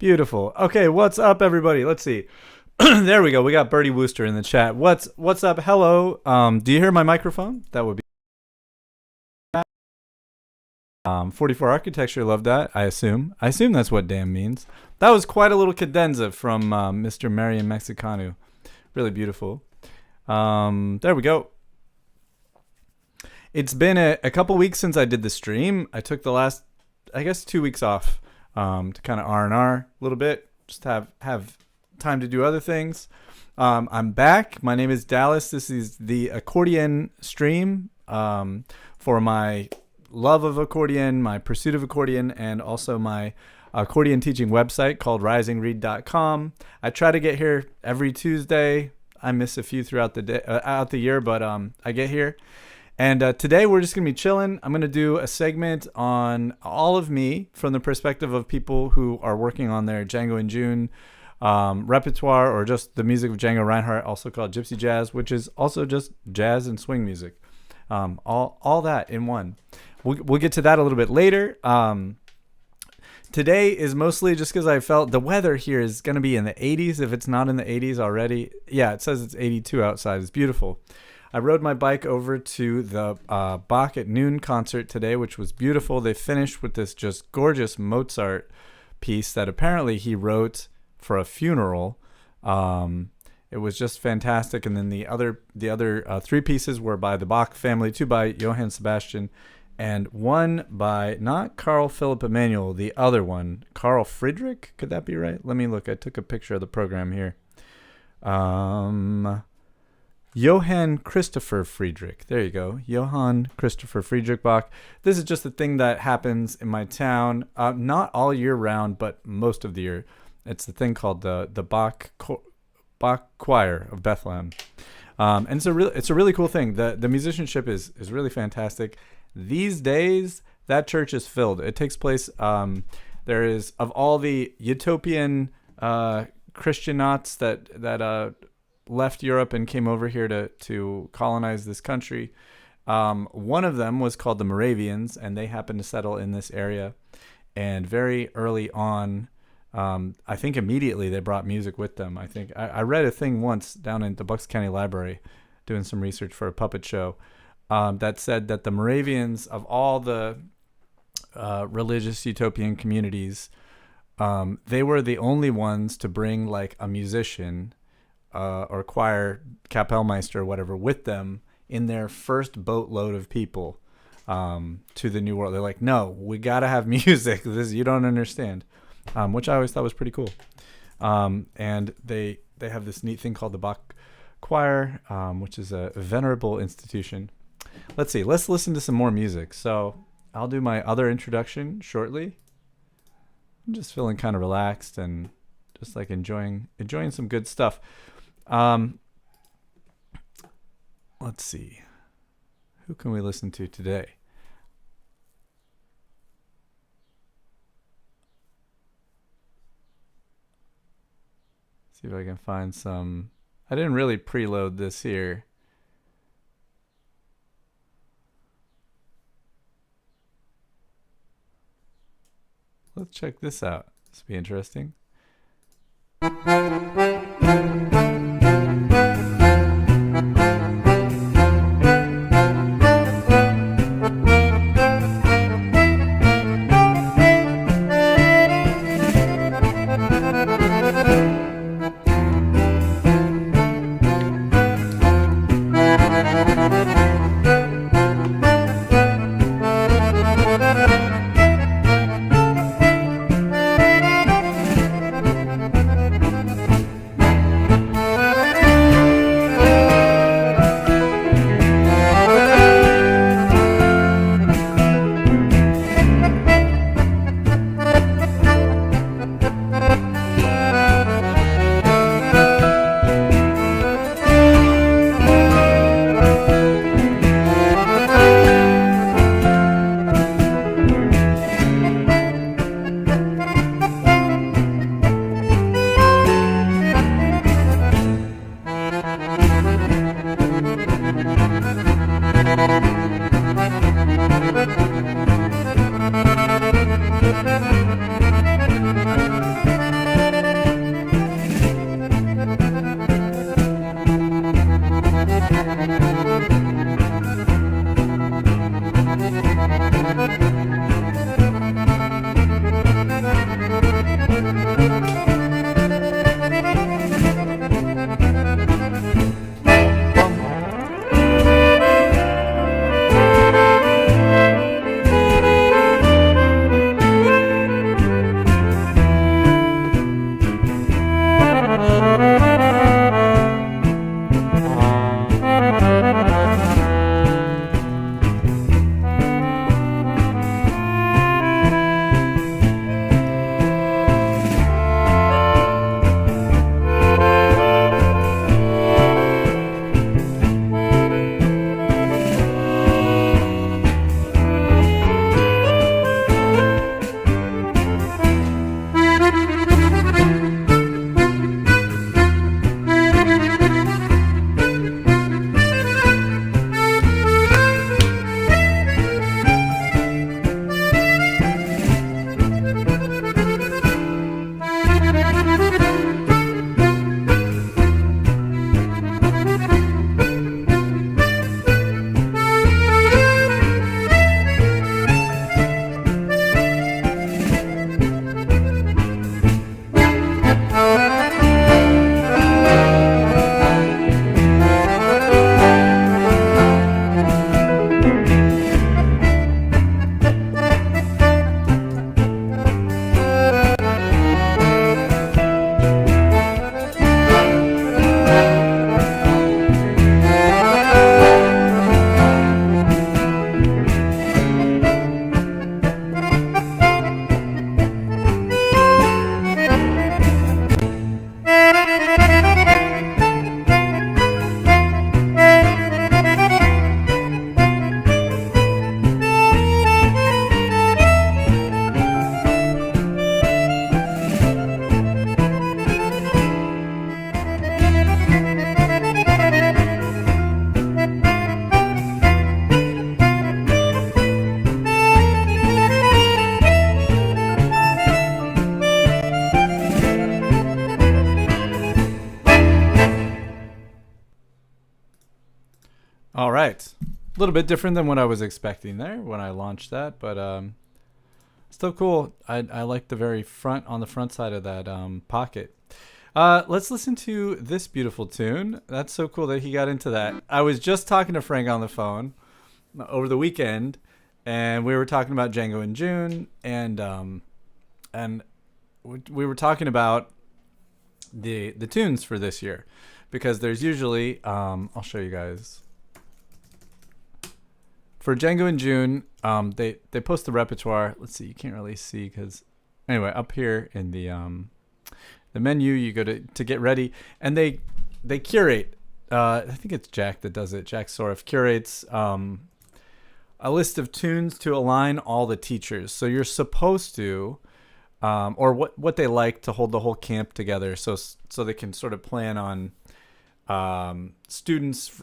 Beautiful. Okay, what's up, everybody? Let's see. There we go. We got Bertie Wooster in the chat. What's up? Hello. Do you hear my microphone? That would be 44 architecture. Love that. I assume that's what damn means. That was quite a little cadenza from Mr. Marian Mexicano. Really beautiful. There we go. It's been a couple weeks since I did the stream. I took the last, I guess, 2 weeks off to kind of R&R a little bit. Just have time to do other things. I'm back. My name is Dallas. This is the accordion stream for my love of accordion, my pursuit of accordion, and also my accordion teaching website called risingreed.com. I try to get here every Tuesday. I miss a few throughout the day, out the year, but I get here. And today we're just going to be chilling. I'm going to do a segment on all of me from the perspective of people who are working on their Django in June repertoire, or just the music of Django Reinhardt, also called Gypsy Jazz, which is also just jazz and swing music. All that in one. We'll get to that a little bit later. Today is mostly just because I felt the weather here is going to be in the 80s, if it's not in the 80s already. Yeah, it says it's 82 outside. It's beautiful. I rode my bike over to the Bach at Noon concert today, which was beautiful. They finished with this just gorgeous Mozart piece that apparently he wrote for a funeral. It was just fantastic. And then the other three pieces were by the Bach family, two by Johann Sebastian, and one by not Carl Philipp Emanuel, the other one, Carl Friedrich. Could that be right? Let me look. I took a picture of the program here. Johann Christopher Friedrich. There you go. Johann Christopher Friedrich Bach. This is just a thing that happens in my town, not all year round, but most of the year. It's the thing called the Bach Choir of Bethlehem. And it's a really cool thing. The musicianship is really fantastic. These days, that church is filled. It takes place, there is, of all the utopian Christianauts that left Europe and came over here to colonize this country, one of them was called the Moravians, and they happened to settle in this area. And very early on, I think immediately they brought music with them. I think I read a thing once down in the Bucks County Library doing some research for a puppet show that said that the Moravians, of all the religious utopian communities, they were the only ones to bring like a musician or choir, Kapellmeister or whatever, with them in their first boatload of people to the New World. They're like, no, we got to have music. This you don't understand, which I always thought was pretty cool. And they have this neat thing called the Bach Choir, which is a venerable institution. Let's see. Let's listen to some more music. So I'll do my other introduction shortly. I'm just feeling kind of relaxed and just like enjoying some good stuff. Let's see. Who can we listen to today? See if I can find some. I didn't really preload this here. Let's check this out. This will be interesting. All right. A little bit different than what I was expecting there when I launched that, but still cool. I like the very front, on the front side of that pocket. Let's listen to this beautiful tune. That's so cool that he got into that. I was just talking to Frank on the phone over the weekend, and we were talking about Django in June, and we were talking about the tunes for this year, because there's usually I'll show you guys. For Django in June, they post the repertoire. Let's see, you can't really see because anyway, up here in the menu, you go to get ready, and they curate. I think it's Jack that does it. Jack Soref curates a list of tunes to align all the teachers. So you're supposed to, or what they like to hold the whole camp together, so they can sort of plan on students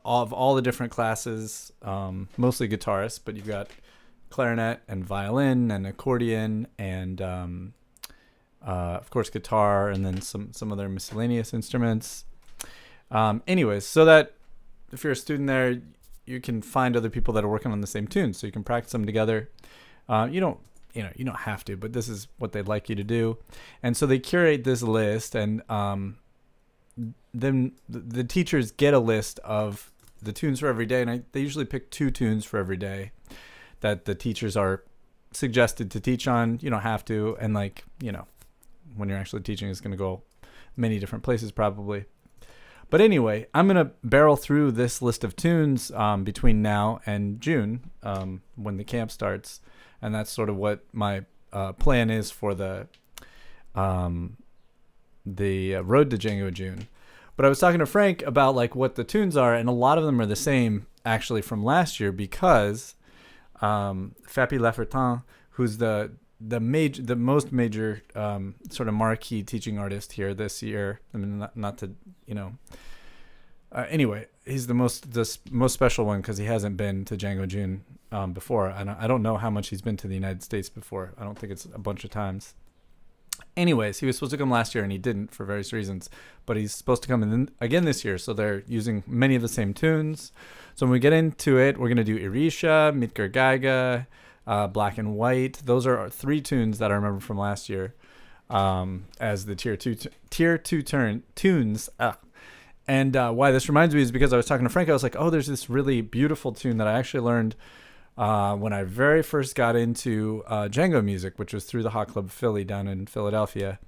of all the different classes, mostly guitarists, but you've got clarinet and violin and accordion and of course guitar, and then some other miscellaneous instruments. Anyways, so that if you're a student there, you can find other people that are working on the same tunes, so you can practice them together. You don't have to, but this is what they'd like you to do. And so they curate this list, and then the teachers get a list of the tunes for every day, and they usually pick 2 tunes for every day that the teachers are suggested to teach on. You don't have to, and when you're actually teaching, it's going to go many different places probably. But anyway, I'm going to barrel through this list of tunes between now and June, when the camp starts, and that's sort of what my plan is for the road to Django June. But I was talking to Frank about what the tunes are, and a lot of them are the same actually from last year, because Fappy Laffertin, who's the most major sort of marquee teaching artist here this year. I mean, not to anyway, he's the most special one because he hasn't been to Django June before. I don't know how much he's been to the United States before. I don't think it's a bunch of times. Anyways, he was supposed to come last year and he didn't for various reasons, but he's supposed to come in again this year. So they're using many of the same tunes. So when we get into it, we're going to do Irisha, Mitger Geiger, Black and White. Those are 3 tunes that I remember from last year as the tier 2 tunes. And why this reminds me is because I was talking to Frank. I was like, oh, there's this really beautiful tune that I actually learned when I very first got into Django music, which was through the Hot Club Philly down in Philadelphia.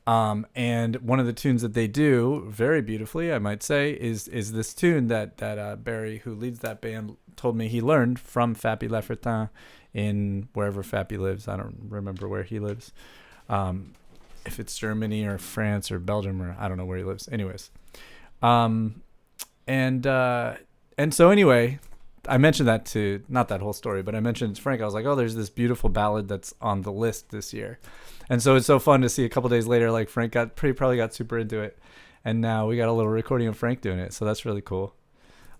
And one of the tunes that they do very beautifully, I might say, is this tune that Barry, who leads that band, told me he learned from Fappy Laffertin in wherever Fappy lives. I don't remember where he lives. If it's Germany or France or Belgium, or I don't know where he lives. Anyways. And so anyway, I mentioned that to, not that whole story, but I mentioned to Frank, I was like, oh, there's this beautiful ballad that's on the list this year. And so it's so fun to see a couple days later, Frank probably got super into it. And now we got a little recording of Frank doing it. So that's really cool.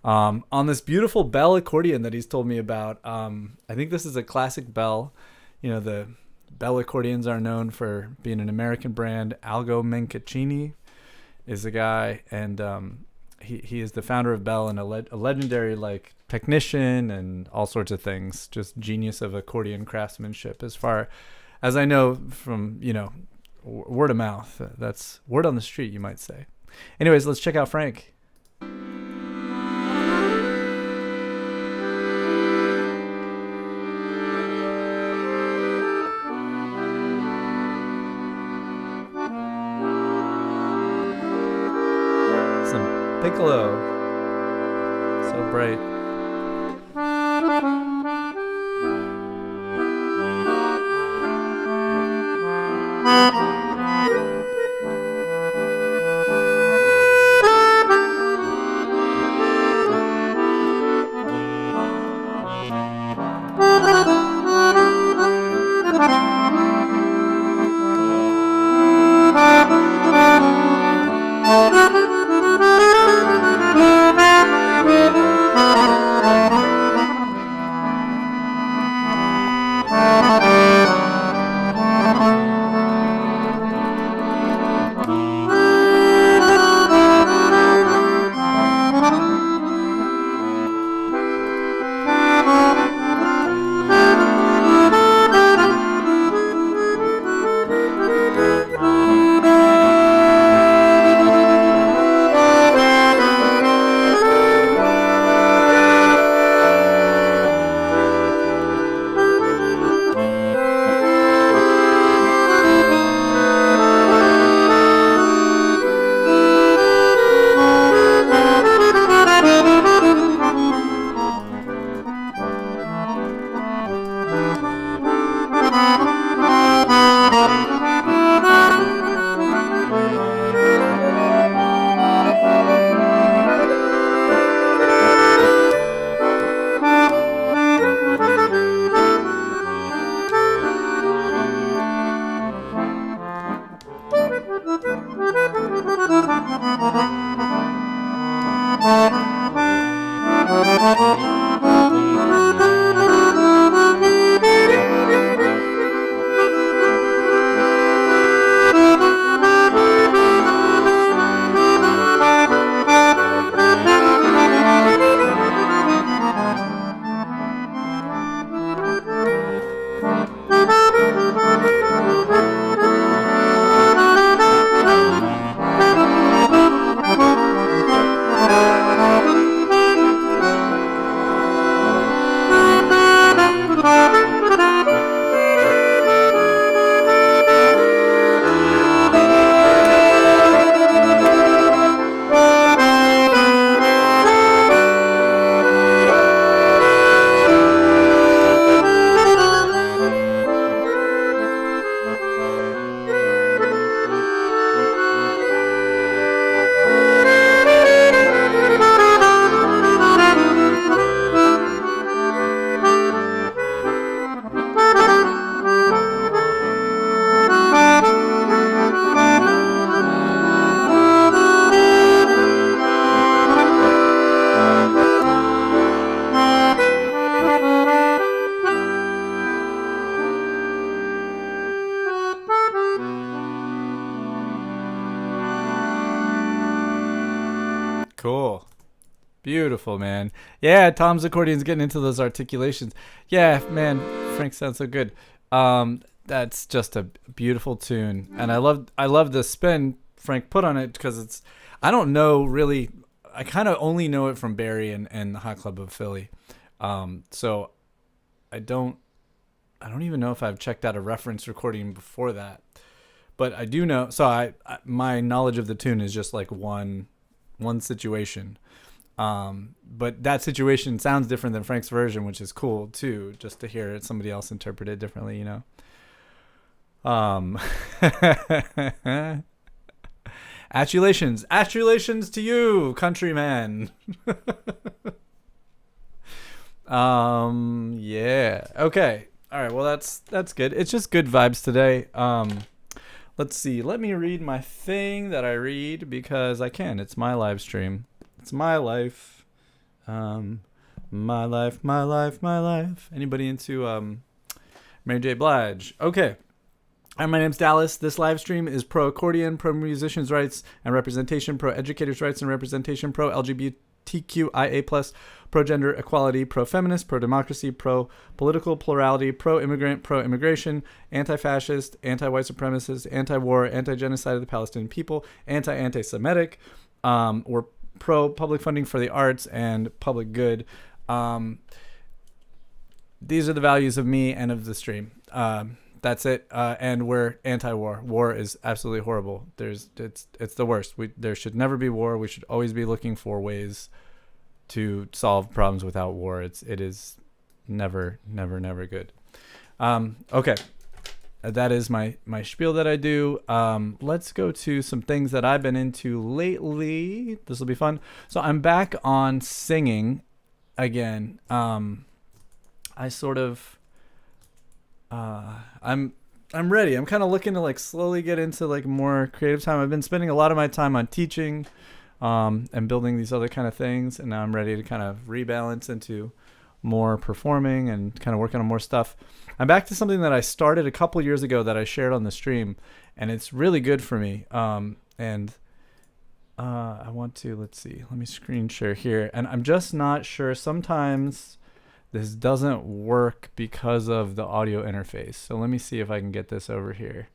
On this beautiful bell accordion that he's told me about. I think this is a classic bell. The bell accordions are known for being an American brand. Algo Mencaccini is the guy, and he is the founder of Bell and a legendary technician and all sorts of things. Just genius of accordion craftsmanship, as far as I know from word of mouth. That's word on the street, you might say. Anyways, let's check out Frank. Piccolo, so bright. Cool. Beautiful, man. Yeah, Tom's accordion's getting into those articulations. Yeah, man, Frank sounds so good. That's just a beautiful tune, and I love the spin Frank put on it because it's. I don't know really. I kind of only know it from Barry and the Hot Club of Philly, so I don't even know if I've checked out a reference recording before that, but I do know. So my knowledge of the tune is just like one situation. But that situation sounds different than Frank's version, which is cool too, just to hear somebody else interpret it differently, you know. Attulations to you, countryman. Yeah. Okay. All right. Well, that's good. It's just good vibes today. Let's see. Let me read my thing that I read because I can. It's my live stream. It's my life. My life, my life, my life. Anybody into Mary J. Blige? Okay. Hi, my name's Dallas. This live stream is pro accordion, pro musicians' rights and representation, pro educators' rights and representation, pro LGBTQIA+, pro gender equality, pro feminist, pro democracy, pro political plurality, pro immigrant, pro immigration, anti-fascist, anti-white supremacist, anti-war, anti-genocide of the Palestinian people, anti-Semitic. We're pro public funding for the arts and public good. These are the values of me and of the stream. That's it. And we're anti-war. War is absolutely horrible. It's the worst. There should never be war. We should always be looking for ways to solve problems without war. It is never good. Okay. That is my spiel that I do. Let's go to some things that I've been into lately. This will be fun. So I'm back on singing again. I sort of I'm ready. I'm kind of looking to like slowly get into like more creative time. I've been spending a lot of my time on teaching and building these other kind of things, and now I'm ready to kind of rebalance into more performing and kind of working on more stuff. I'm back to something that I started a couple years ago that I shared on the stream, and it's really good for me. And I want to, let's see, let me screen share here. And I'm just not sure. Sometimes this doesn't work because of the audio interface. So let me see if I can get this over here.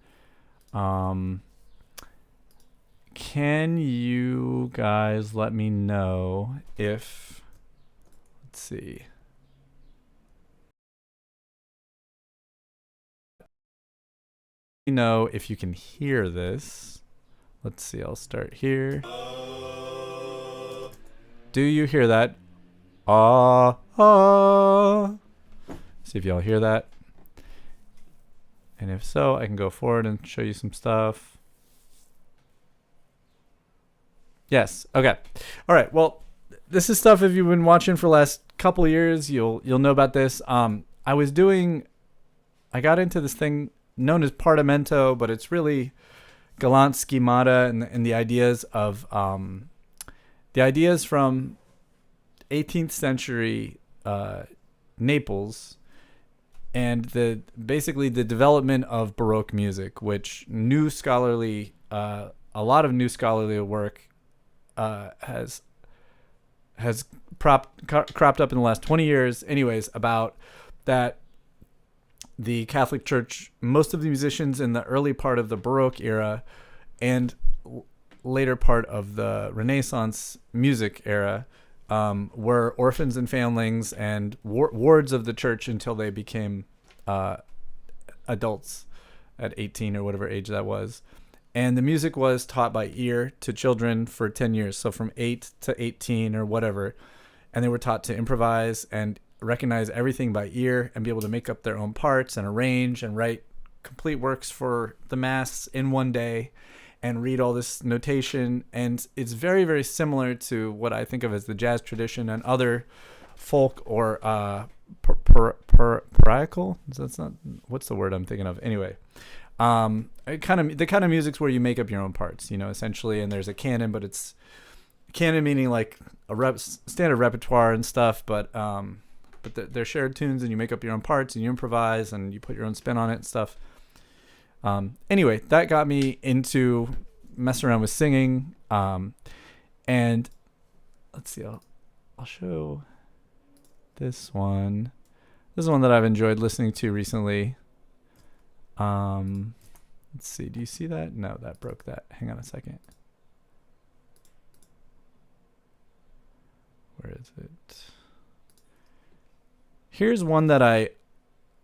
Can you guys let me know if, let's see. Know if you can hear this. Let's see, I'll start here. Do you hear that? See if y'all hear that. And if so, I can go forward and show you some stuff. Yes. Okay. All right. Well, this is stuff if you've been watching for the last couple of years, you'll know about this. I got into this thing known as Partimento, but it's really galant schemata and the ideas of the ideas from 18th century Naples and basically the development of Baroque music, which a lot of new scholarly work has cropped up in the last 20 years anyways about that. The Catholic Church, most of the musicians in the early part of the Baroque era and later part of the Renaissance music era were orphans and foundlings and wards of the church until they became adults at 18 or whatever age that was. And the music was taught by ear to children for 10 years, so from 8 to 18 or whatever. And they were taught to improvise and recognize everything by ear and be able to make up their own parts and arrange and write complete works for the mass in one day and read all this notation. And it's very, very similar to what I think of as the jazz tradition and other folk or parochial. That's not, what's the word I'm thinking of? Anyway, the kind of music's where you make up your own parts, essentially. And there's a canon, but it's canon meaning like a standard repertoire and stuff, but they're shared tunes and you make up your own parts and you improvise and you put your own spin on it and stuff. Anyway, that got me into messing around with singing. And let's see. I'll show this one. This is one that I've enjoyed listening to recently. Let's see. Do you see that? No, that broke that. Hang on a second. Where is it? Here's one that I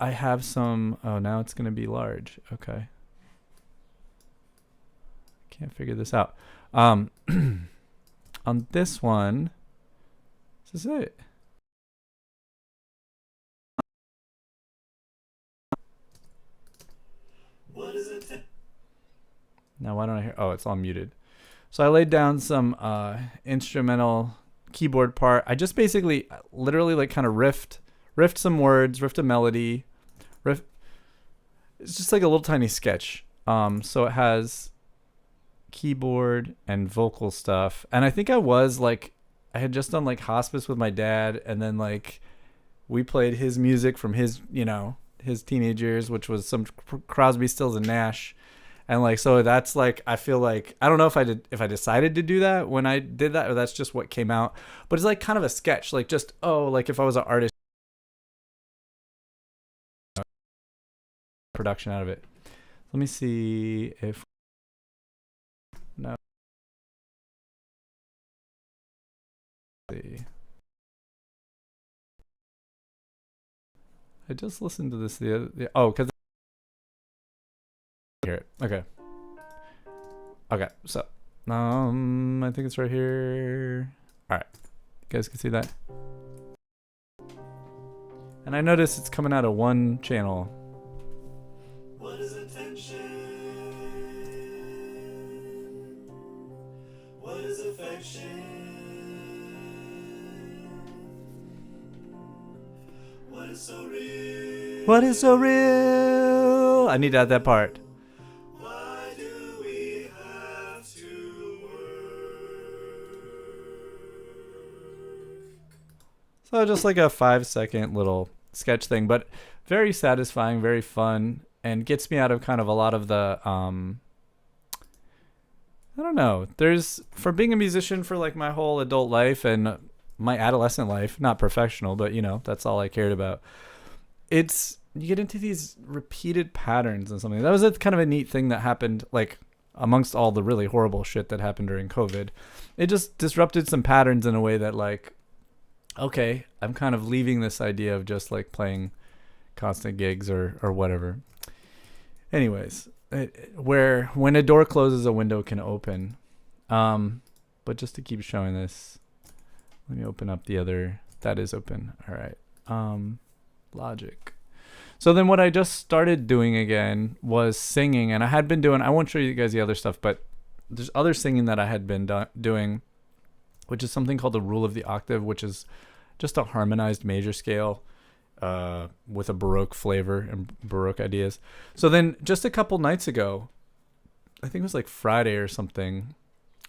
have some. Oh, now it's going to be large. Okay. Can't figure this out. On this one, this is it. What is it? Now, why don't I hear? Oh, it's all muted. So I laid down some instrumental keyboard part. I just basically, literally, like kind of riffed some words, riffed a melody, It's just like a little tiny sketch. So it has keyboard and vocal stuff, and I think I had just done like hospice with my dad, and then like we played his music from his his teenage years, which was some Crosby, Stills and Nash. And like, so that's like, I feel like, I don't know if I decided to do that when I did that, or that's just what came out, but it's like kind of a sketch, like just, like if I was an artist, production out of it. Let me see if, no. Let's see. I just listened to this because hear it. Okay, so I think it's right here. All right, you guys can see that, and I notice it's coming out of one channel. What is attention? What is affection? What is so real? What is so real? I need to add that part. Why do we have to work? So just like a 5-second little sketch thing, but very satisfying, very fun, and gets me out of kind of a lot of the I don't know. For being a musician for like my whole adult life and my adolescent life, not professional, but that's all I cared about. You get into these repeated patterns and something. That was kind of a neat thing that happened, like amongst all the really horrible shit that happened during COVID. It just disrupted some patterns in a way that like, okay, I'm kind of leaving this idea of just like playing constant gigs or whatever. Anyways, when a door closes, a window can open. But just to keep showing this, let me open up the other. That is open. All right. Logic. So then what I just started doing again was singing, and I had been doing, I won't show you guys the other stuff, but there's other singing that I had been doing, which is something called the rule of the octave, which is just a harmonized major scale with a Baroque flavor and Baroque ideas. So then just a couple nights ago, I think it was like Friday or something,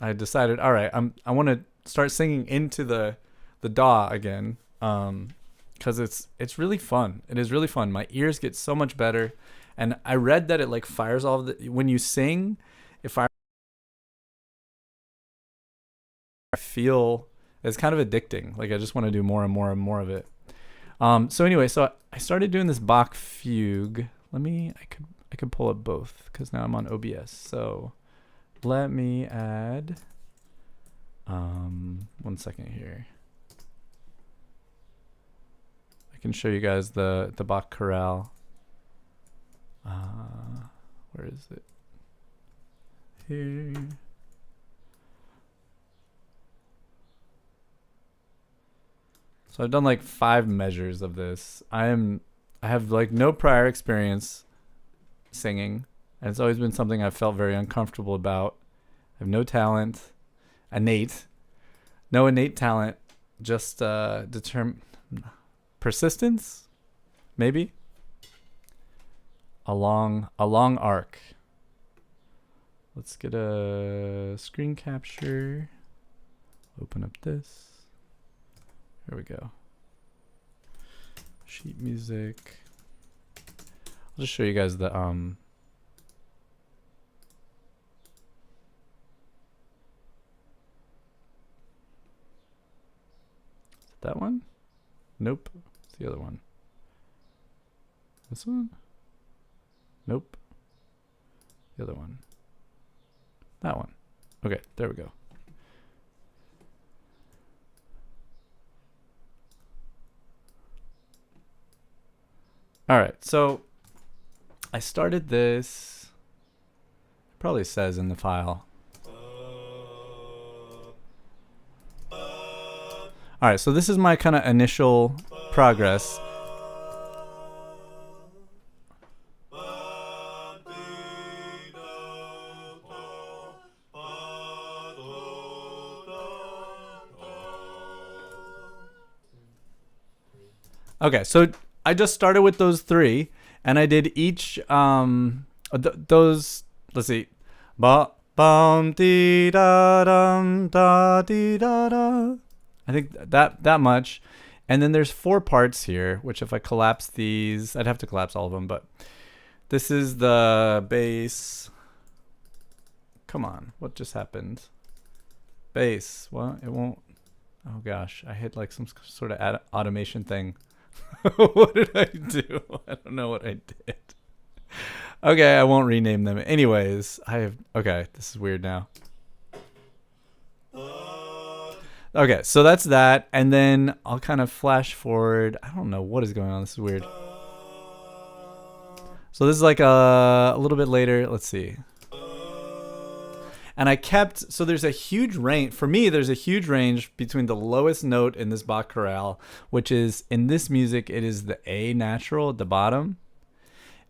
I decided, all right, I want to start singing into the DAW again, because it's really fun. It is really fun. My ears get so much better, and I read that it like fires all when you sing, it fires. I feel it's kind of addicting. Like I just want to do more and more and more of it. So anyway, so I started doing this Bach fugue. I could pull up both because now I'm on OBS. So let me add 1 second here. I can show you guys the Bach chorale. Where is it? Here. So I've done like 5 measures of this. I have like no prior experience singing, and it's always been something I've felt very uncomfortable about. I have no talent, no innate talent, just persistence, maybe. A long arc. Let's get a screen capture. Open up this. Here we go. Sheet music. I'll just show you guys the That one? Nope. It's the other one. This one? Nope. The other one. That one. Okay, there we go. All right, so I started this. It probably says in the file. All right, so this is my kind of initial progress. Okay, so I just started with those three, and I did each those. Let's see, ba bum dee da dum da dee da da. I think that much, and then there's 4 parts here. Which if I collapse these, I'd have to collapse all of them. But this is the bass. Come on, what just happened? Bass. Well, it won't. Oh gosh, I hit like some sort of automation thing. What did I do? I don't know what I did. Okay, I won't rename them. Anyways, okay, this is weird now. Okay, so that's that. And then I'll kind of flash forward. I don't know what is going on. This is weird. So this is like a little bit later. Let's see. And I kept, so there's a huge range, for me, there's a huge range between the lowest note in this Bach chorale, which is, in this music, it is the A natural at the bottom.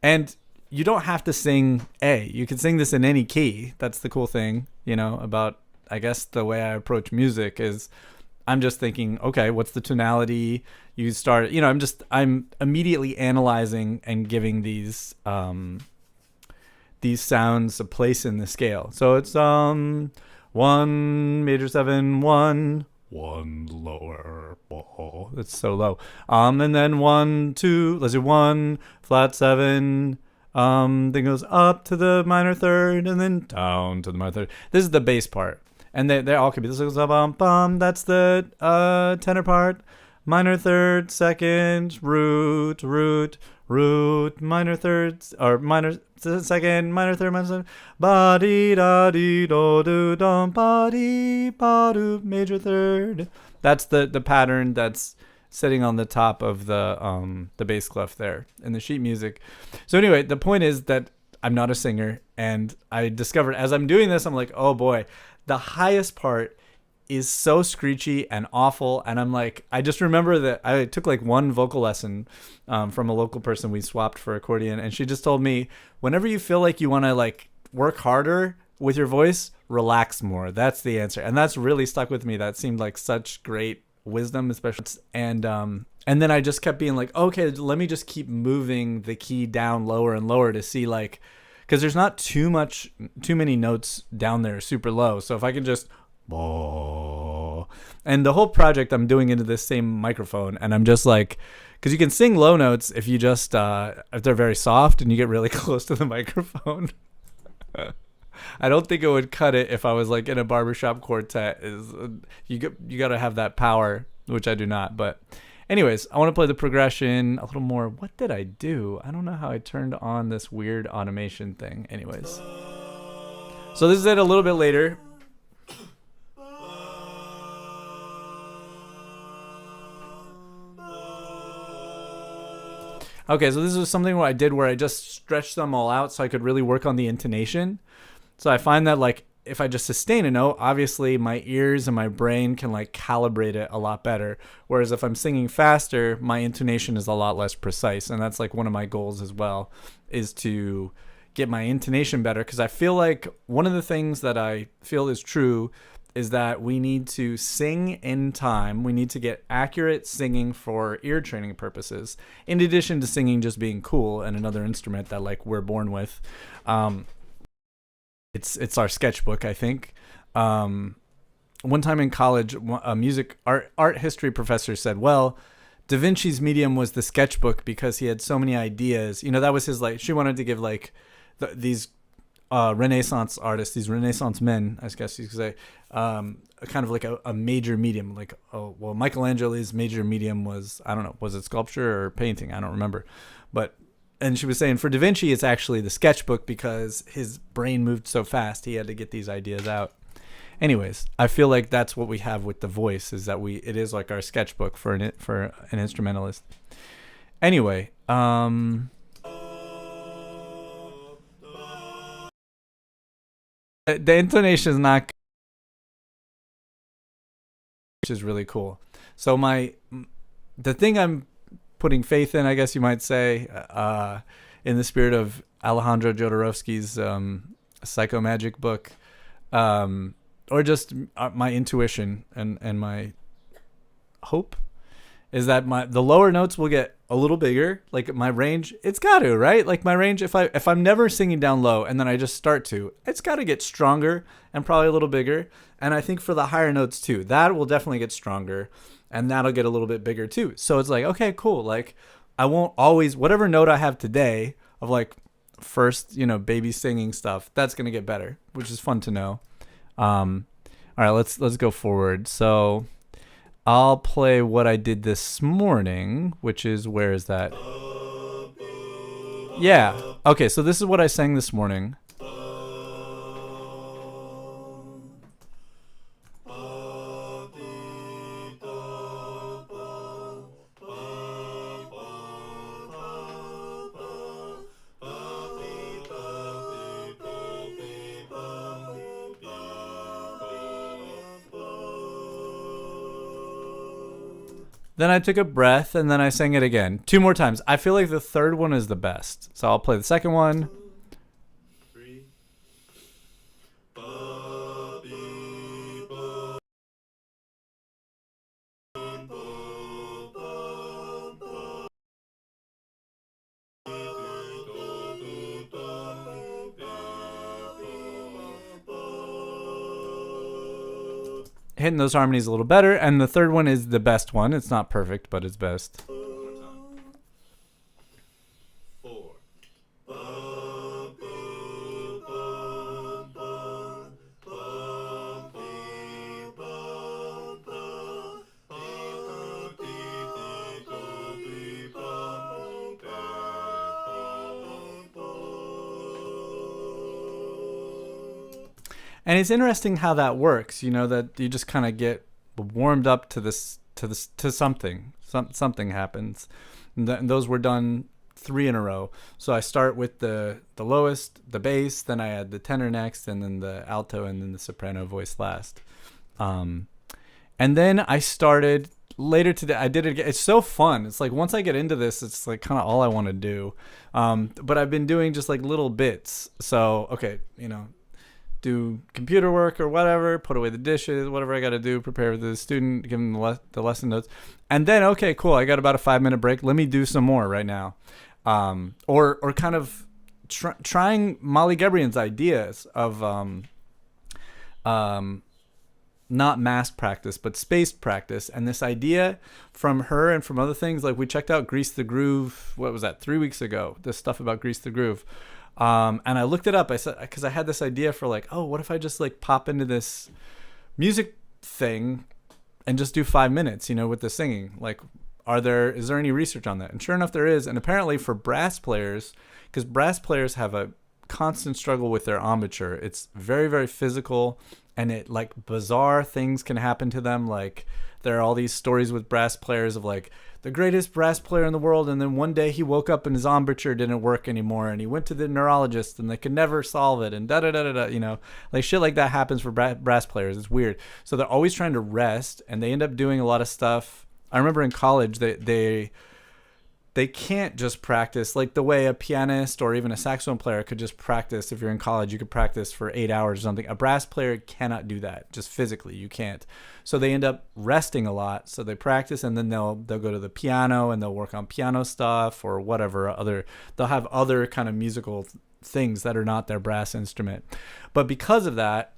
And you don't have to sing A. You can sing this in any key. That's the cool thing, about, I guess, the way I approach music is I'm just thinking, okay, what's the tonality? You start, I'm immediately analyzing and giving these sounds a place in the scale. So it's 1 major 7 1 lower ball. That's so low. And then 1 2. Let's do 1 flat 7. Then goes up to the minor third and then down to the minor third. This is the bass part, and they all could be. This goes bum bum. That's the tenor part. Minor third, second, root, minor thirds, or minor second, minor third, minor second, ba dee da dee do do dum ba dee ba do, major third. That's the pattern that's sitting on the top of the bass clef there in the sheet music. So anyway, the point is that I'm not a singer, and I discovered as I'm doing this, I'm like, oh boy, the highest part is so screechy and awful, and I'm like, I just remember that I took like one vocal lesson from a local person we swapped for accordion, and she just told me, whenever you feel like you want to like work harder with your voice, relax more. That's the answer, and that's really stuck with me. That seemed like such great wisdom, especially, and then I just kept being like, okay, let me just keep moving the key down lower and lower to see, like, because there's not too many notes down there super low, so if I can just and the whole project I'm doing into this same microphone, and I'm just like, because you can sing low notes if you just if they're very soft and you get really close to the microphone. I don't think it would cut it if I was like in a barbershop quartet. You got to have that power, which I do not. But anyways, I want to play the progression a little more. What did I do? I don't know how I turned on this weird automation thing. Anyways, so this is it a little bit later. Okay, so this is something where I did where I just stretched them all out so I could really work on the intonation. So I find that like if I just sustain a note, obviously my ears and my brain can like calibrate it a lot better. Whereas if I'm singing faster, my intonation is a lot less precise. And that's like one of my goals as well, is to get my intonation better. Because I feel like one of the things that I feel is true is that we need to sing in time. We need to get accurate singing for ear training purposes, in addition to singing just being cool and another instrument that like we're born with. It's our sketchbook, I think. One time in college, a music art history professor said, well, Da Vinci's medium was the sketchbook because he had so many ideas. That was his, like, she wanted to give like these Renaissance artists, these Renaissance men, I guess you could say, kind of like a major medium. Like, oh, well, Michelangelo's major medium was, I don't know, was it sculpture or painting? I don't remember. And she was saying for Da Vinci, it's actually the sketchbook because his brain moved so fast. He had to get these ideas out. Anyways, I feel like that's what we have with the voice, is that it is like our sketchbook for an instrumentalist. Anyway, the intonation is not good, which is really cool. So the thing I'm putting faith in, I guess you might say, in the spirit of Alejandro Jodorowsky's Psychomagic book, or just my intuition and my hope, is that the lower notes will get a little bigger. Like my range, it's got to, right? Like my range, if I'm never singing down low and then I just start to, it's got to get stronger and probably a little bigger. And I think for the higher notes too, that will definitely get stronger and that'll get a little bit bigger too. So it's like, okay, cool. Like I won't always, whatever note I have today of like first, baby singing stuff, that's going to get better, which is fun to know. All right, let's go forward. So I'll play what I did this morning, which is, where is that? Yeah. Okay, so this is what I sang this morning. Then I took a breath and then I sang it again 2 more times. I feel like the third one is the best. So I'll play the second one. 3. Hitting those harmonies a little better. And the third one is the best one. It's not perfect, but it's best. 4. And it's interesting how that works, that you just kind of get warmed up to something. Something happens. And those were done 3 in a row. So I start with the lowest, the bass, then I add the tenor next, and then the alto, and then the soprano voice last. And then I started later today. I did it again. It's so fun. It's like once I get into this, it's like kind of all I want to do. But I've been doing just like little bits. So, okay, do computer work or whatever, put away the dishes, whatever I got to do, prepare the student, give them the lesson notes. And then, okay, cool, I got about a 5-minute break. Let me do some more right now. Or kind of trying Molly Gebrian's ideas of not mass practice, but spaced practice. And this idea from her and from other things, like we checked out Grease the Groove, what was that, 3 weeks ago, this stuff about Grease the Groove. And I looked it up. I said, because I had this idea for like, oh, what if I just like pop into this music thing and just do 5 minutes, with the singing? Like, is there any research on that? And sure enough, there is. And apparently for brass players, because brass players have a constant struggle with their embouchure. It's very, very physical, and it like bizarre things can happen to them. Like there are all these stories with brass players of like the greatest brass player in the world, and then one day he woke up and his embouchure didn't work anymore, and he went to the neurologist and they could never solve it, and like shit like that happens for brass players. It's weird. So they're always trying to rest, and they end up doing a lot of stuff. I remember in college they can't just practice like the way a pianist or even a saxophone player could just practice. If you're in college, you could practice for 8 hours or something. A brass player cannot do that, just physically. You can't. So they end up resting a lot. So they practice, and then they'll go to the piano and they'll work on piano stuff or whatever other. They'll have other kind of musical things that are not their brass instrument. But because of that,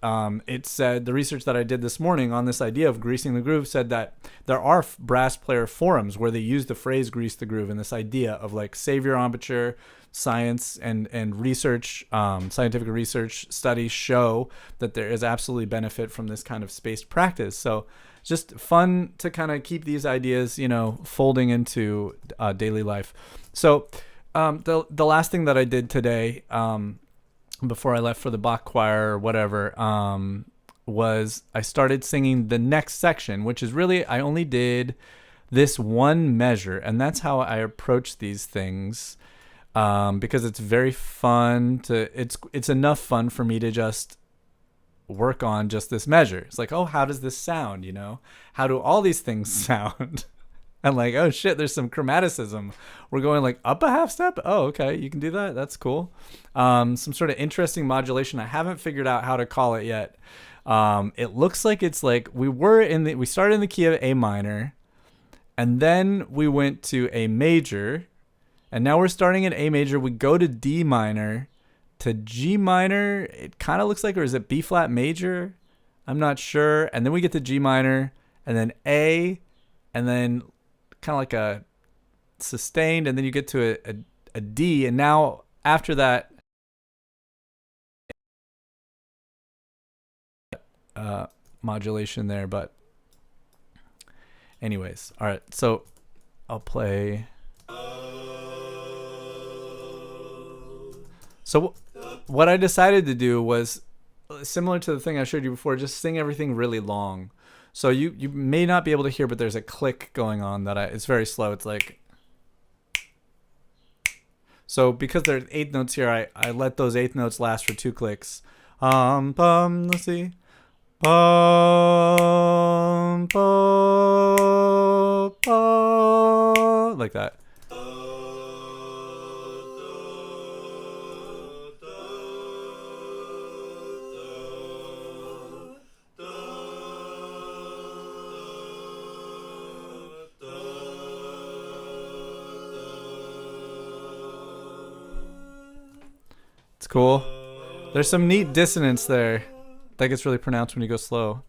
it said, the research that I did this morning on this idea of greasing the groove said that there are brass player forums where they use the phrase grease the groove, and this idea of like save your embouchure. Science and research, scientific research studies show that there is absolutely benefit from this kind of spaced practice. So just fun to kind of keep these ideas, folding into daily life. So the last thing that I did today, before I left for the Bach choir or whatever, was I started singing the next section, which is really, I only did this one measure, and that's how I approach these things. Because it's very fun it's enough fun for me to just work on just this measure. It's like, oh, how does this sound? How do all these things sound? And like, oh shit, there's some chromaticism. We're going like up a half step. Oh, okay. You can do that. That's cool. Some sort of interesting modulation. I haven't figured out how to call it yet. It looks like it's like we started in the key of A minor, and then we went to A major. And now we're starting at A major. We go to D minor, to G minor. It kind of looks like, or is it B flat major? I'm not sure. And then we get to G minor, and then A, and then kind of like a sustained, and then you get to a D. And now after that, modulation there. But anyways, all right. So I'll play. So what I decided to do was similar to the thing I showed you before, just sing everything really long. So you may not be able to hear, but there's a click going on that it's very slow. It's like, so because there's 8 notes here, I let those 8 notes last for 2 clicks. Let's see. Like that. It's cool. There's some neat dissonance there that gets really pronounced when you go slow.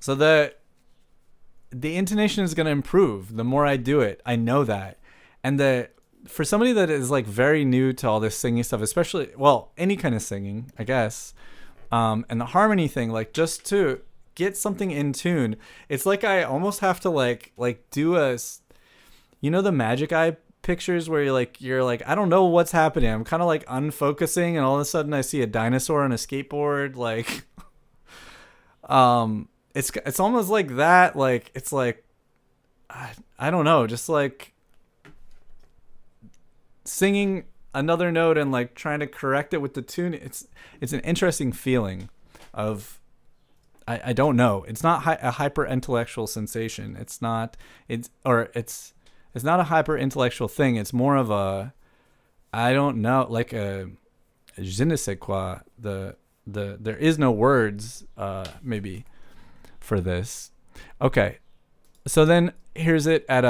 So the intonation is going to improve the more I do it. I know that. And for somebody that is like very new to all this singing stuff, especially, well, any kind of singing, I guess, and the harmony thing, like just to get something in tune, it's like I almost have to like do the magic eye pictures where you're like, I don't know what's happening. I'm kind of like unfocusing, and all of a sudden I see a dinosaur on a skateboard, like, It's almost like that. Like, it's like, I don't know, just like singing another note and like trying to correct it with the tune. It's an interesting feeling of, I don't know. It's not a hyper intellectual sensation. It's not not a hyper intellectual thing. It's more of a, I don't know, like a je ne sais quoi. There is no words, maybe, for this. Okay, so then here's it at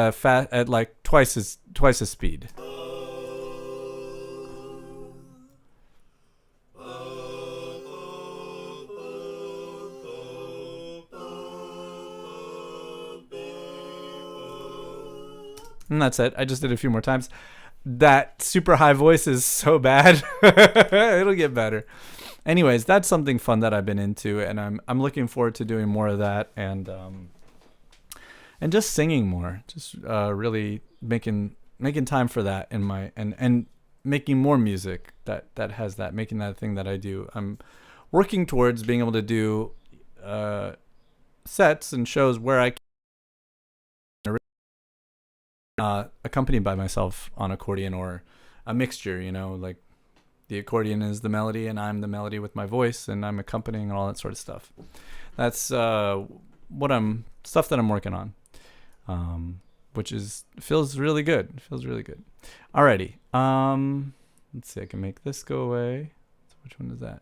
like twice as speed. And that's it. I just did it a few more times. That super high voice is so bad. It'll get better. Anyways, that's something fun that I've been into, and I'm looking forward to doing more of that, and just singing more, just really making time for that in my and making more music that has that, making that a thing that I do. I'm working towards being able to do sets and shows where I can accompanied by myself on accordion, or a mixture, like the accordion is the melody and I'm the melody with my voice and I'm accompanying and all that sort of stuff. That's stuff that I'm working on. which feels really good. Feels really good. Alrighty. Let's see. I can make this go away. So which one is that?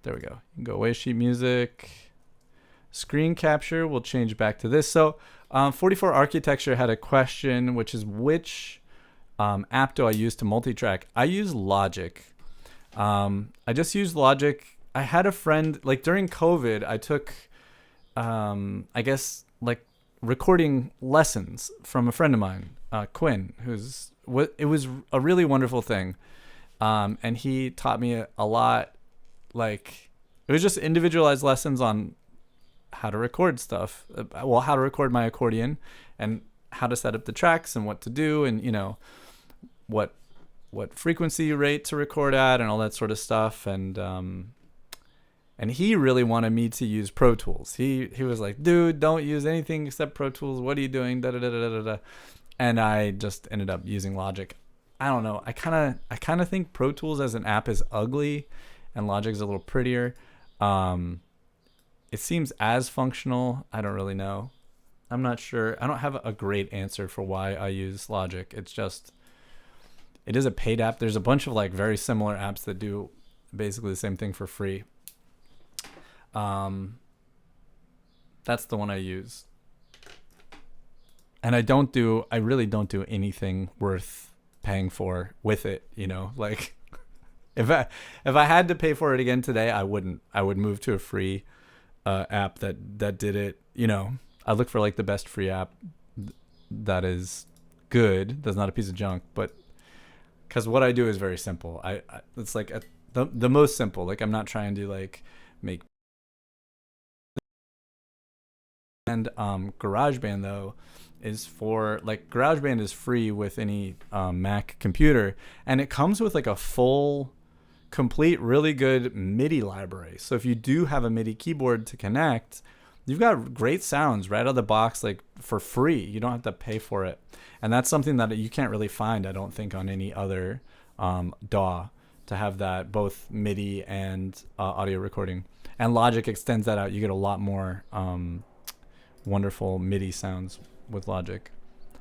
There we go. You can go away. Sheet music. Screen capture. We'll change back to this. So 44 Architecture had a question, which is which app do I use to multi-track? I use Logic. I just use Logic. I had a friend, like during COVID, I took, I guess, like recording lessons from a friend of mine, Quinn, it was a really wonderful thing. And he taught me a lot. Like, it was just individualized lessons on how to record stuff. Well, how to record my accordion and how to set up the tracks and what to do and, you know, what frequency rate to record at and all that sort of stuff. And he really wanted me to use Pro Tools. He was like, dude, don't use anything except Pro Tools. What are you doing? Da, da, da, da, da, da. And I just ended up using Logic. I don't know. I kind of think Pro Tools as an app is ugly and Logic's a little prettier. It seems as functional. I don't really know. I'm not sure. I don't have a great answer for why I use Logic. It's just, it is a paid app. There's a bunch of like very similar apps that do basically the same thing for free. That's the one I use. And I really don't do anything worth paying for with it, you know, like if I had to pay for it again today, I wouldn't. I would move to a free app that did it, you know. I look for like the best free app that is good, that's not a piece of junk, but because what I do is very simple. It's like the most simple. Like I'm not trying to like make. And GarageBand though is for like GarageBand is free with any Mac computer, and it comes with like a full, complete, really good MIDI library. So if you do have a MIDI keyboard to connect, you've got great sounds right out of the box, like for free. You don't have to pay for it, and that's something that you can't really find, I don't think, on any other DAW, to have that both MIDI and audio recording. And Logic extends that out. You get a lot more wonderful MIDI sounds with Logic.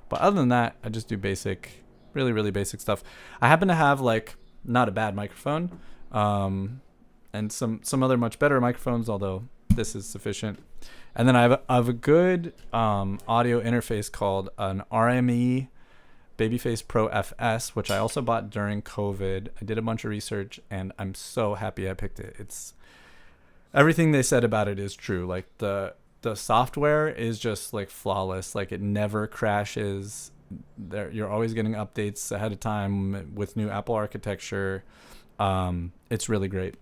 But other than that, I just do basic, really, really basic stuff. I happen to have like not a bad microphone, and some other much better microphones, although this is sufficient. And then I have a good audio interface called an RME Babyface Pro FS, which I also bought during COVID. I did a bunch of research, and I'm so happy I picked it. It's everything they said about it is true. Like the software is just like flawless. Like it never crashes. You're always getting updates ahead of time with new Apple architecture. It's really great,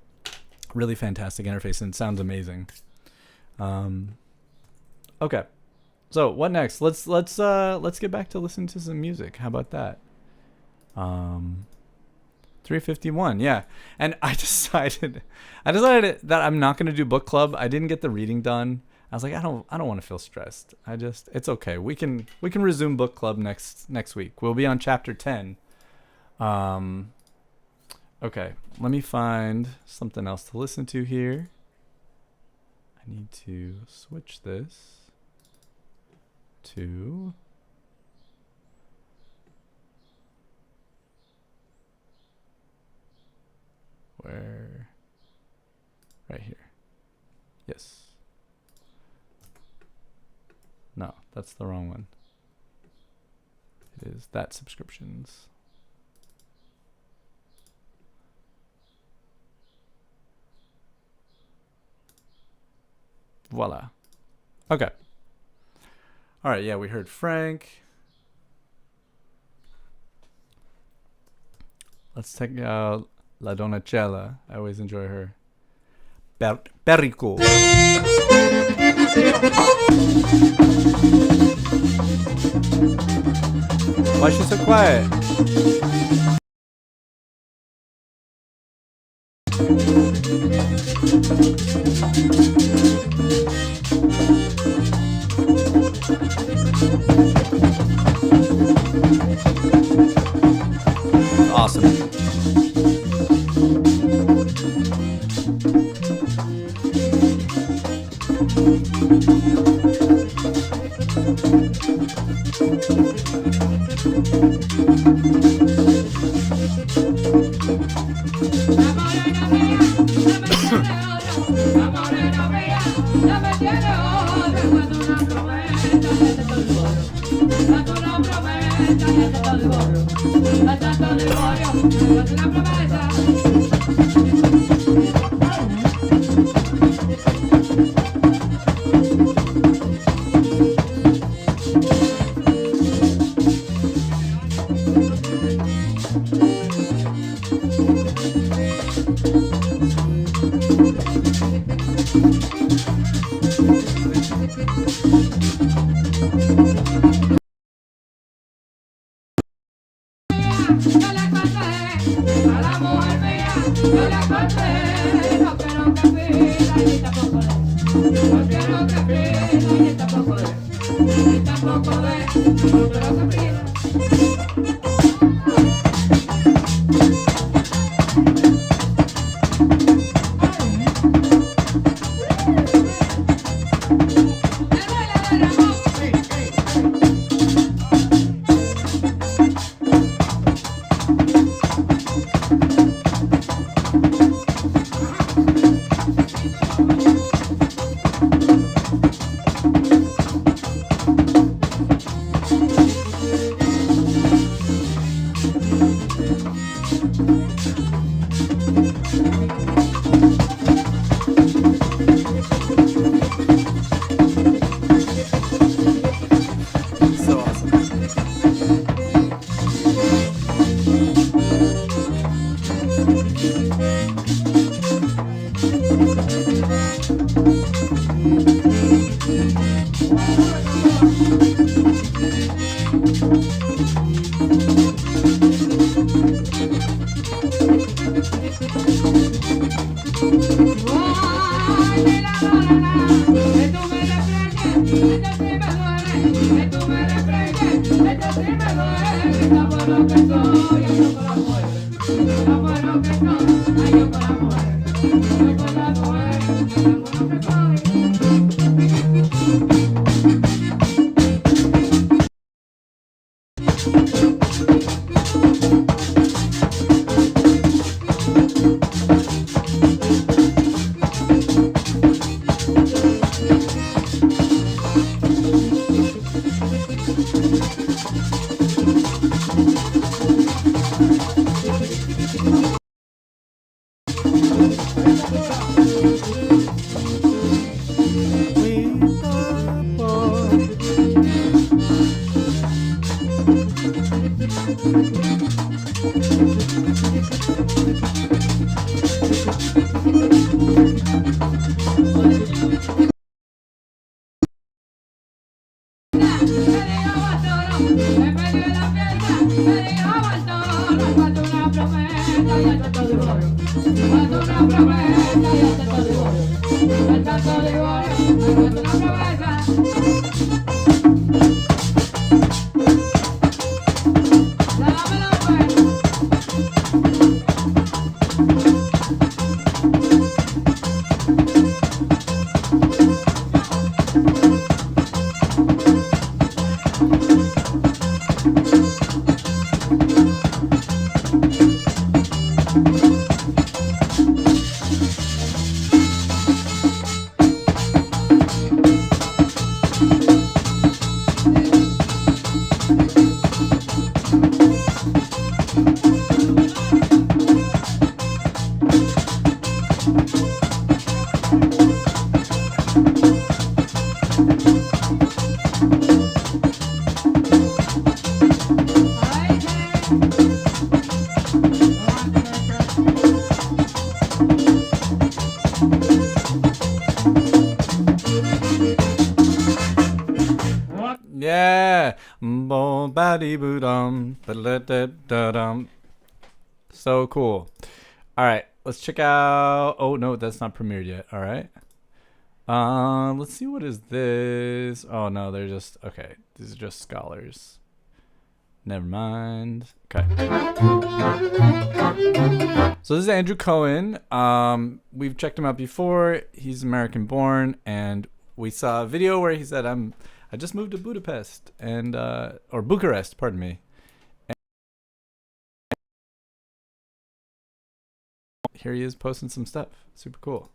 really fantastic interface, and it sounds amazing. Okay, so what next? Let's get back to listening to some music. How about that? 3:51. Yeah, and I decided that I'm not gonna do book club. I didn't get the reading done. I was like, I don't want to feel stressed. It's okay. We can resume book club next week. We'll be on chapter 10. Okay, let me find something else to listen to here. I need to switch this to where? Right here. Yes. No, that's the wrong one. It is that subscriptions. Voila. Okay. All right, yeah, we heard Frank. Let's take out La Donacella. I always enjoy her. Very cool. Why is she so quiet? Awesome. Yeah. Bo-ba-dee-boo-dum. So cool. All right, let's check out. Oh no, that's not premiered yet. All right. Let's see, what is this? Oh no, they're just okay. These are just scholars. Never mind. Okay. So this is Andrew Cohen. We've checked him out before. He's American born, and we saw a video where he said, I just moved to Budapest and or Bucharest, pardon me. here he is posting some stuff. Super cool.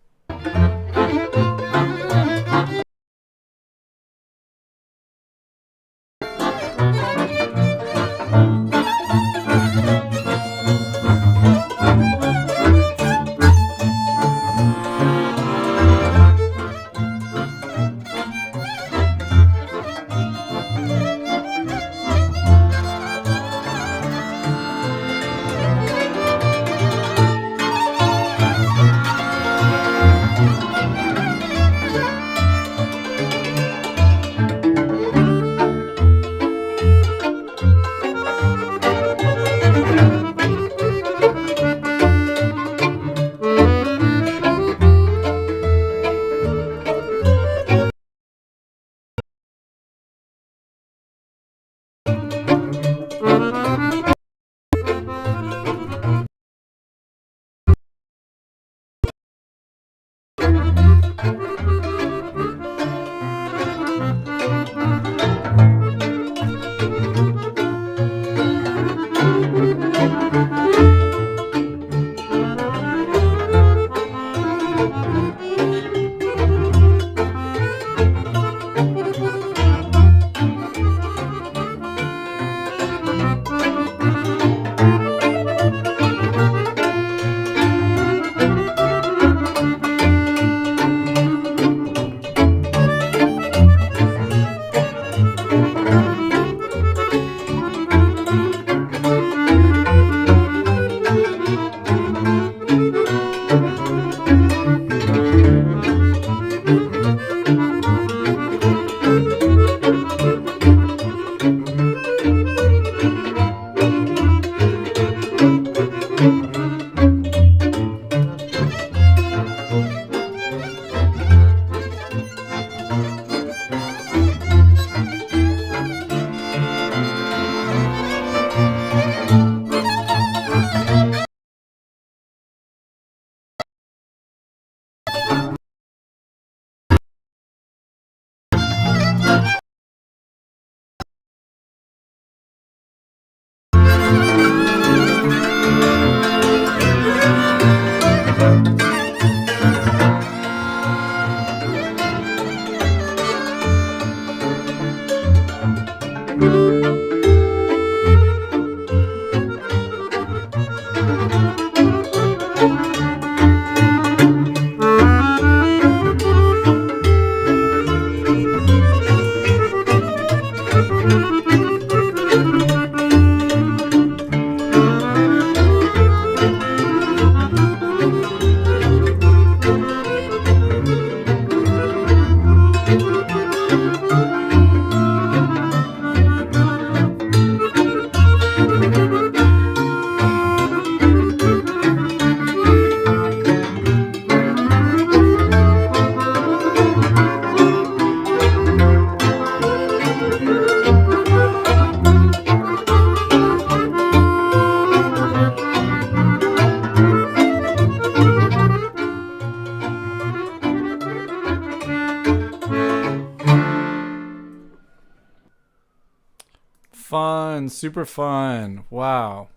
Fun, super fun. Wow.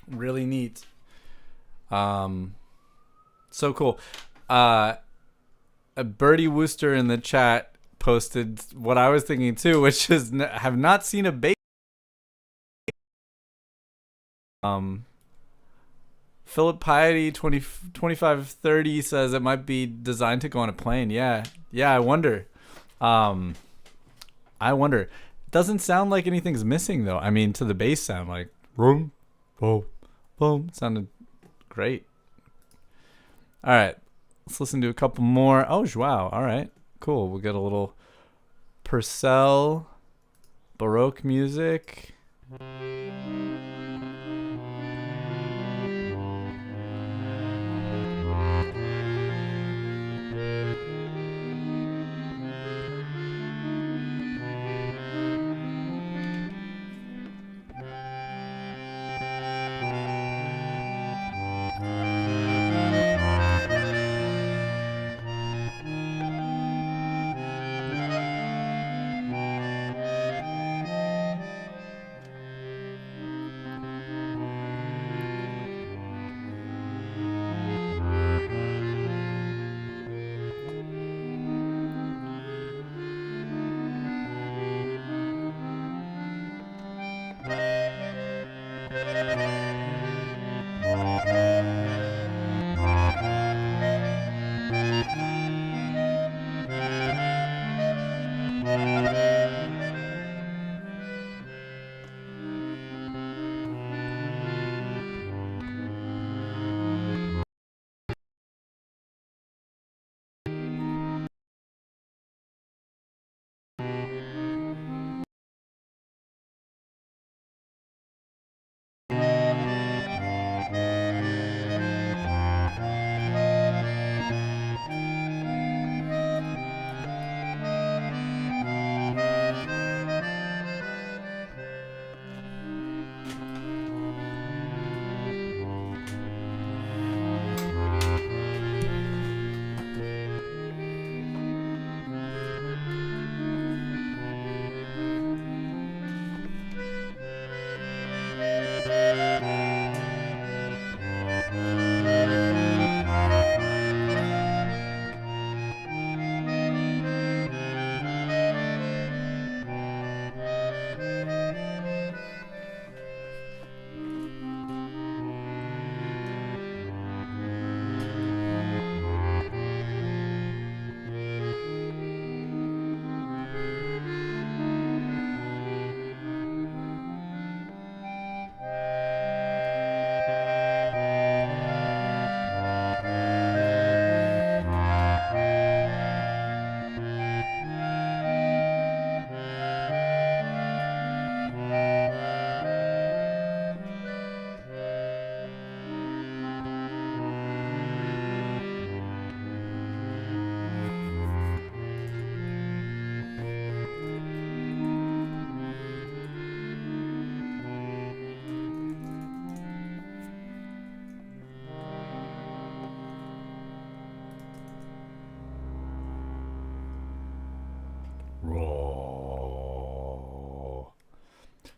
Really neat. So cool. Bertie Wooster in the chat posted what I was thinking too, which is have not seen a bass. Philip Piety 2530 says it might be designed to go on a plane. Yeah, I wonder. Doesn't sound like anything's missing though. I mean, to the bass sound, like boom, boom, boom. Sounded great. All right, let's listen to a couple more. Oh, wow. All right, cool. We'll get a little Purcell Baroque music.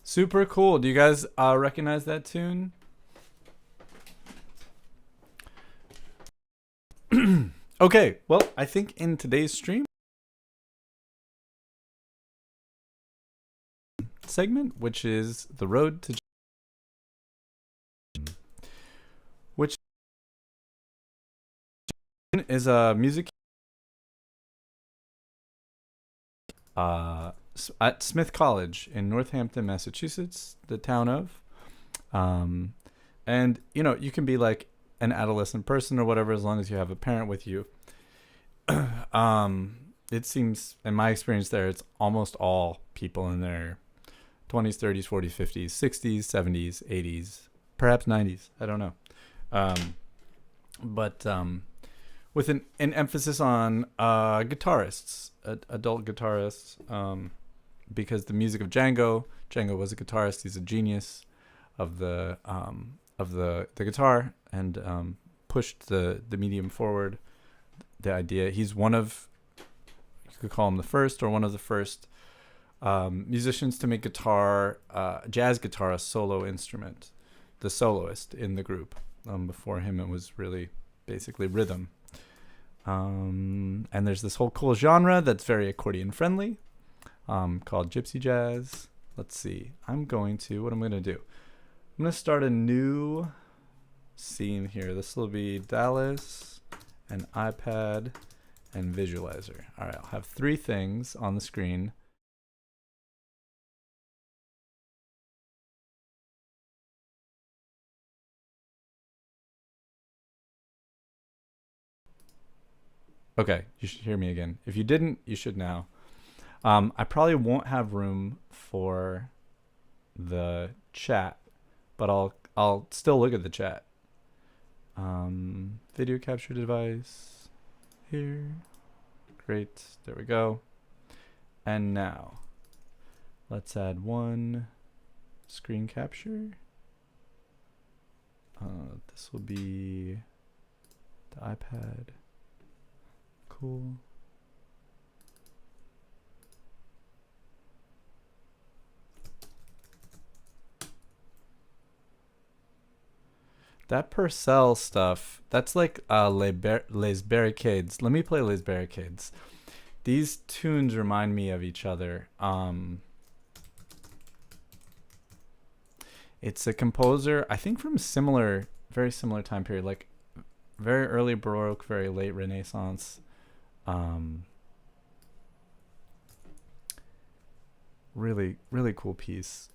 Super cool. Do you guys recognize that tune? Okay, well, I think in today's stream segment, which is the road to, which is a music at Smith College in Northampton, Massachusetts, the town of. And you know, you can be like an adolescent person or whatever as long as you have a parent with you. It seems, in my experience there, it's almost all people in their 20s, 30s, 40s, 50s, 60s, 70s, 80s, perhaps 90s. I don't know. But with an emphasis on guitarists, adult guitarists, because the music of Django was a guitarist. He's a genius of the guitar, and pushed the medium forward. The idea, he's one of, you could call him the first or one of the first musicians to make guitar, jazz guitar, a solo instrument, the soloist in the group. Before him, it was really basically rhythm. And there's this whole cool genre that's very accordion friendly, called gypsy jazz. Let's see. What I'm going to do, I'm going to start a new scene here. This will be Dallas, an iPad, and visualizer. All right, I'll have 3 things on the screen. Okay, you should hear me again. If you didn't, you should now. I probably won't have room for the chat, but I'll still look at the chat. Video capture device here. Great, there we go. And now let's add 1 screen capture. This will be the iPad. Cool. That Purcell stuff, that's like Les Barricades. Let me play Les Barricades. These tunes remind me of each other. It's a composer, I think from very similar time period, like very early Baroque, very late Renaissance. Really, really cool piece.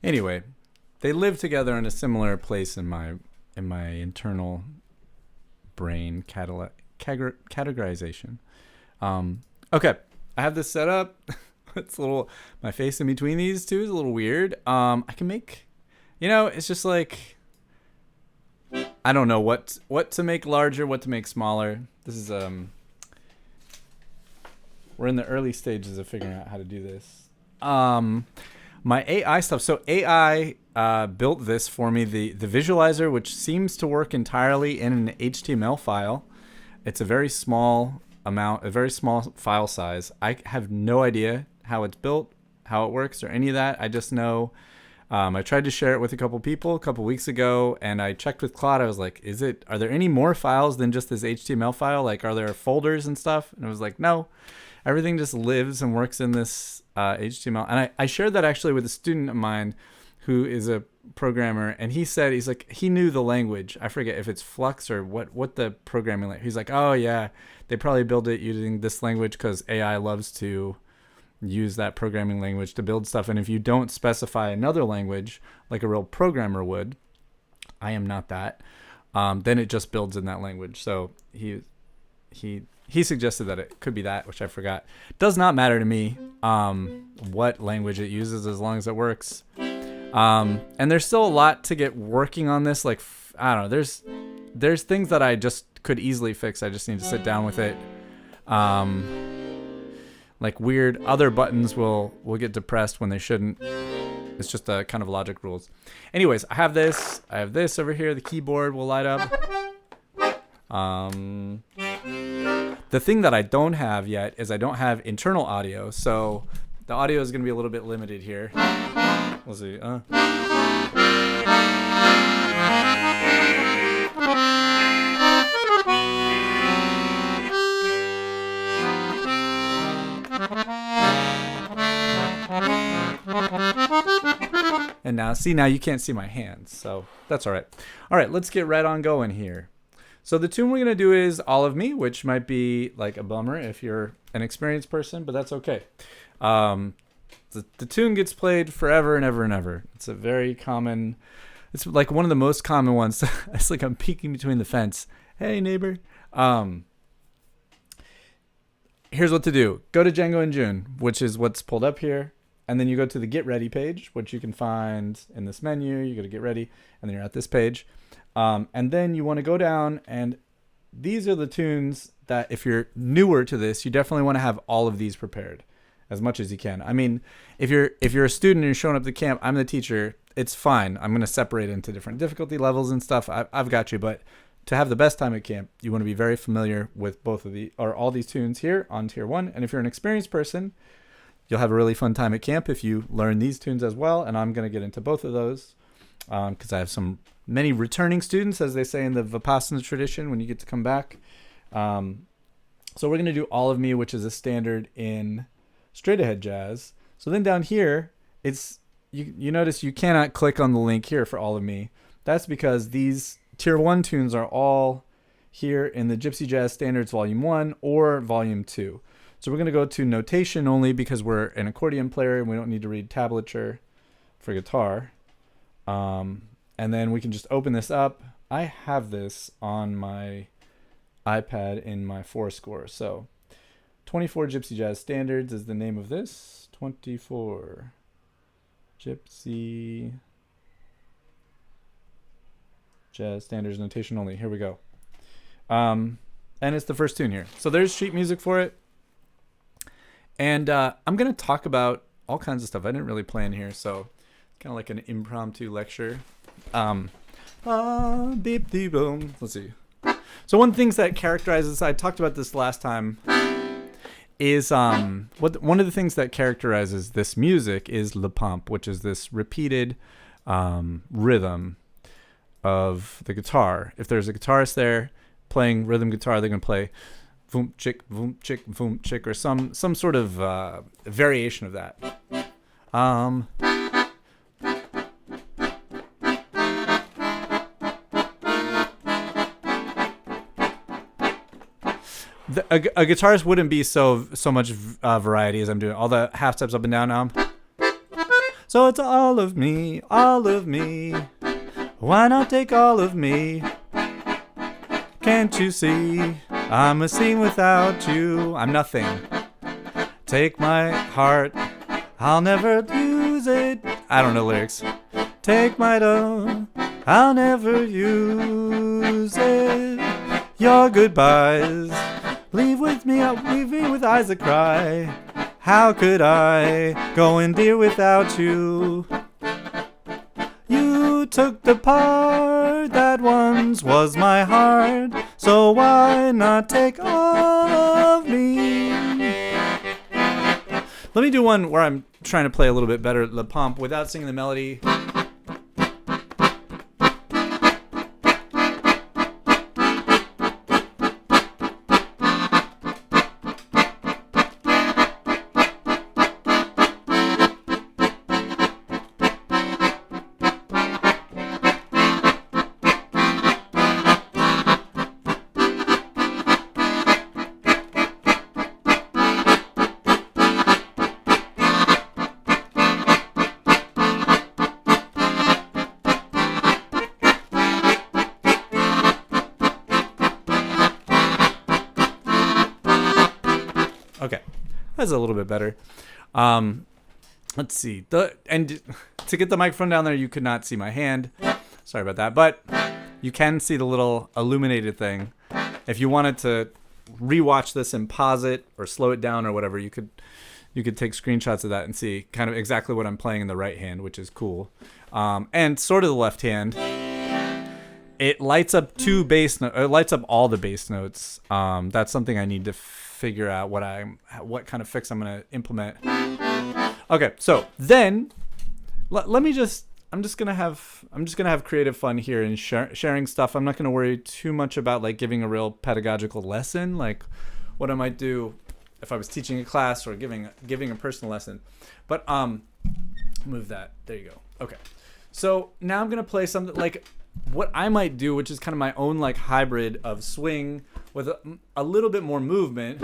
Anyway, they live together in a similar place in my internal brain categorization. Okay, I have this set up. It's a little, my face in between these two is a little weird. I can make, it's just like, I don't know what to make larger, what to make smaller. This is we're in the early stages of figuring out how to do this. My AI stuff. So AI built this for me, the visualizer, which seems to work entirely in an HTML file. It's a very small amount, a very small file size. I have no idea how it's built, how it works, or any of that. I just know I tried to share it with a couple people a couple weeks ago, and I checked with Claude. I was like, are there any more files than just this HTML file? Like, are there folders and stuff? And it was like, no, everything just lives and works in this HTML. And I shared that actually with a student of mine who is a programmer, and he said, he knew the language. I forget if it's Flux or what the programming language. He's like, oh yeah, they probably build it using this language because AI loves to use that programming language to build stuff. And if you don't specify another language like a real programmer would, I am not that, then it just builds in that language. So he suggested that it could be that, which I forgot. Does not matter to me what language it uses as long as it works. And there's still a lot to get working on this. Like, I don't know, there's things that I just could easily fix. I just need to sit down with it. Like weird other buttons will get depressed when they shouldn't. It's just a kind of logic rules. Anyways, I have this over here. The keyboard will light up. The thing that I don't have yet is I don't have internal audio, so the audio is going to be a little bit limited here. We'll see. And now you can't see my hands, so that's all right. All right, let's get right on going here. So the tune we're going to do is All of Me, which might be like a bummer if you're an experienced person, but that's okay. The tune gets played forever and ever and ever. It's a very common, it's like one of the most common ones. It's like I'm peeking between the fence. Hey, neighbor. Here's what to do. Go to Django in June, which is what's pulled up here. And then you go to the Get Ready page, which you can find in this menu. You go to Get Ready, and then you're at this page. And then you want to go down, and these are the tunes that if you're newer to this, you definitely want to have all of these prepared as much as you can. I mean, if you're a student and you're showing up to camp, I'm the teacher, it's fine. I'm going to separate into different difficulty levels and stuff. I've got you. But to have the best time at camp, you want to be very familiar with all these tunes here on tier 1. And if you're an experienced person, you'll have a really fun time at camp if you learn these tunes as well. And I'm going to get into both of those because I have many returning students, as they say in the Vipassana tradition, when you get to come back. So we're going to do All of Me, which is a standard in straight ahead jazz. So then down here, it's you notice you cannot click on the link here for All of Me. That's because these tier 1 tunes are all here in the Gypsy Jazz Standards Volume 1 or Volume 2. So we're going to go to notation only because we're an accordion player and we don't need to read tablature for guitar. And then we can just open this up. I have this on my iPad in my 4Score. So 24 Gypsy Jazz Standards is the name of this. 24 Gypsy Jazz Standards notation only. Here we go. And it's the first tune here. So there's sheet music for it. And I'm going to talk about all kinds of stuff. I didn't really plan here, so kind of like an impromptu lecture. Beep, beep, boom. Let's see. So one of the things that characterizes, I talked about this last time, is one of the things that characterizes this music is le pomp, which is this repeated rhythm of the guitar. If there's a guitarist there playing rhythm guitar, they're going to play voom chick, or some sort of variation of that. A guitarist wouldn't be so much variety as I'm doing. All the half steps up and down. So it's all of me, all of me. Why not take all of me? Can't you see? I'm a scene without you. I'm nothing. Take my heart, I'll never lose it. I don't know lyrics. Take my love, I'll never use it. Your goodbyes, leave me with eyes that cry. How could I go in dear without you? You took the part that once was my heart, so why not take all of me? Let me do one where I'm trying to play a little bit better Le Pomp without singing the melody. Okay, that's a little bit better. Let's see. And to get the microphone down there, you could not see my hand. Sorry about that. But you can see the little illuminated thing. If you wanted to rewatch this and pause it or slow it down or whatever, you could take screenshots of that and see kind of exactly what I'm playing in the right hand, which is cool. And sort of the left hand. It lights up it lights up all the bass notes. That's something I need to figure out what kind of fix I'm going to implement. Okay, so then I'm just gonna have creative fun here and sharing stuff. I'm not gonna worry too much about like giving a real pedagogical lesson, like what I might do if I was teaching a class or giving a personal lesson. But move that. There you go. Okay. So now I'm gonna play something like what I might do, which is kind of my own like hybrid of swing with a little bit more movement.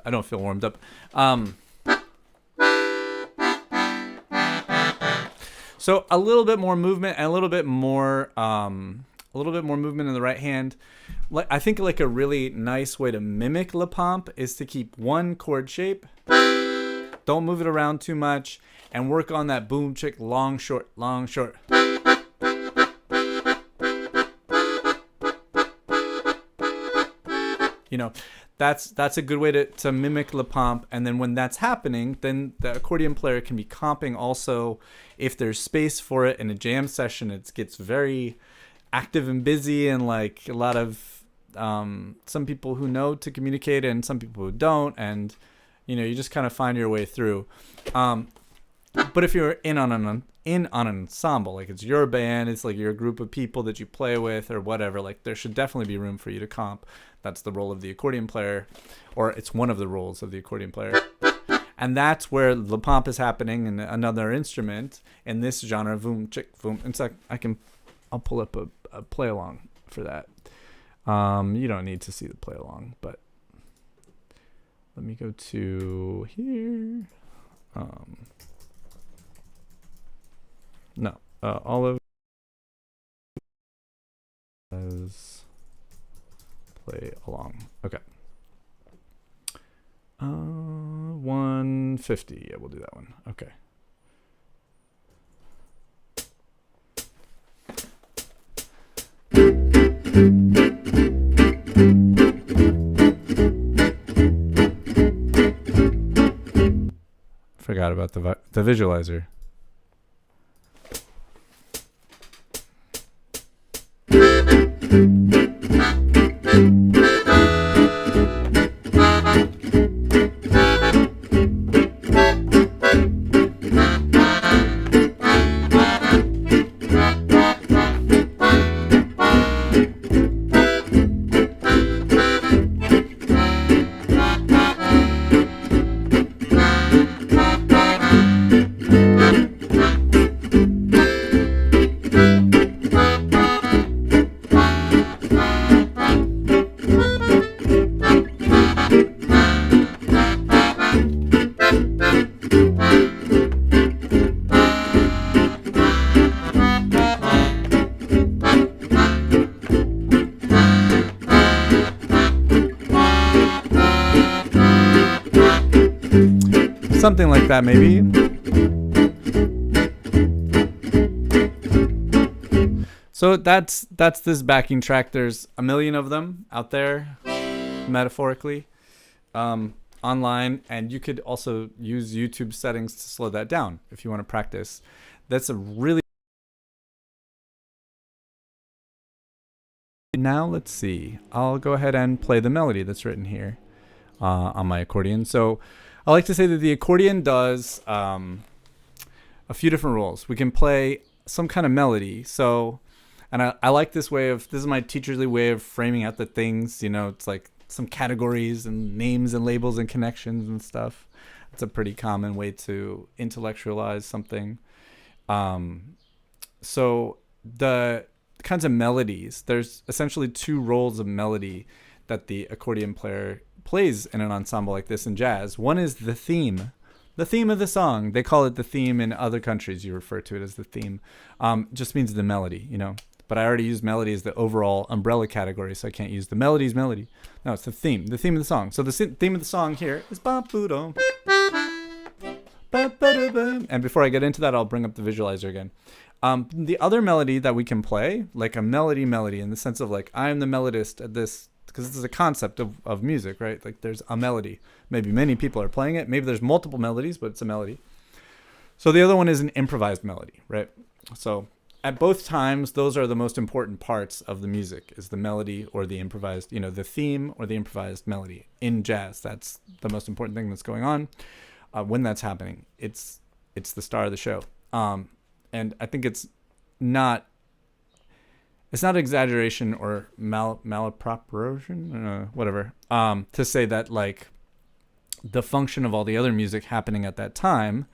I don't feel warmed up. So a little bit more movement and a little bit more movement in the right hand. Like I think like a really nice way to mimic La Pompe is to keep one chord shape. Don't move it around too much and work on that boom chick long short long short. You know, that's a good way to mimic La Pompe. And then when that's happening, then the accordion player can be comping also. If there's space for it in a jam session, it gets very active and busy, and like a lot of some people who know to communicate and some people who don't, and you know, you just kind of find your way through. But if you're in on an ensemble, like it's your band, it's like your group of people that you play with or whatever, like there should definitely be room for you to comp. That's the role of the accordion player, or it's one of the roles of the accordion player. And that's where La Pompe is happening in another instrument in this genre, boom, chick, boom. In fact, I'll pull up a play along for that. You don't need to see the play along, but let me go to here. No, all of as play along. Okay. 150. Yeah, we'll do that one. Okay. Forgot about the visualizer. Something like that, maybe. So that's this backing track. There's a million of them out there, metaphorically, online, and you could also use YouTube settings to slow that down if you want to practice. That's a really... Now let's see. I'll go ahead and play the melody that's written here on my accordion. So I like to say that the accordion does a few different roles. We can play some kind of melody. So, and I like this way of, this is my teacherly way of framing out the things, you know, it's like some categories and names and labels and connections and stuff. It's a pretty common way to intellectualize something. So the kinds of melodies, there's essentially two roles of melody that the accordion player plays in an ensemble like this in jazz. One is the theme of the song. They call it the theme in other countries. You refer to it as the theme. Just means the melody, you know. But I already used melody as the overall umbrella category, so I can't use the melody's melody. No, it's the theme of the song. So the theme of the song here is ba-boo-dum, And before I get into that, I'll bring up the visualizer again. The other melody that we can play, like a melody in the sense of like, I am the melodist at this, because this is a concept of music, right? Like there's a melody. Maybe many people are playing it. Maybe there's multiple melodies, but it's a melody. So the other one is an improvised melody, right? So at both times, those are the most important parts of the music, is the melody or the improvised, the theme or the improvised melody. In jazz, that's the most important thing that's going on. When that's happening, it's the star of the show. And I think it's not exaggeration or malappropriation, whatever, to say that like the function of all the other music happening at that time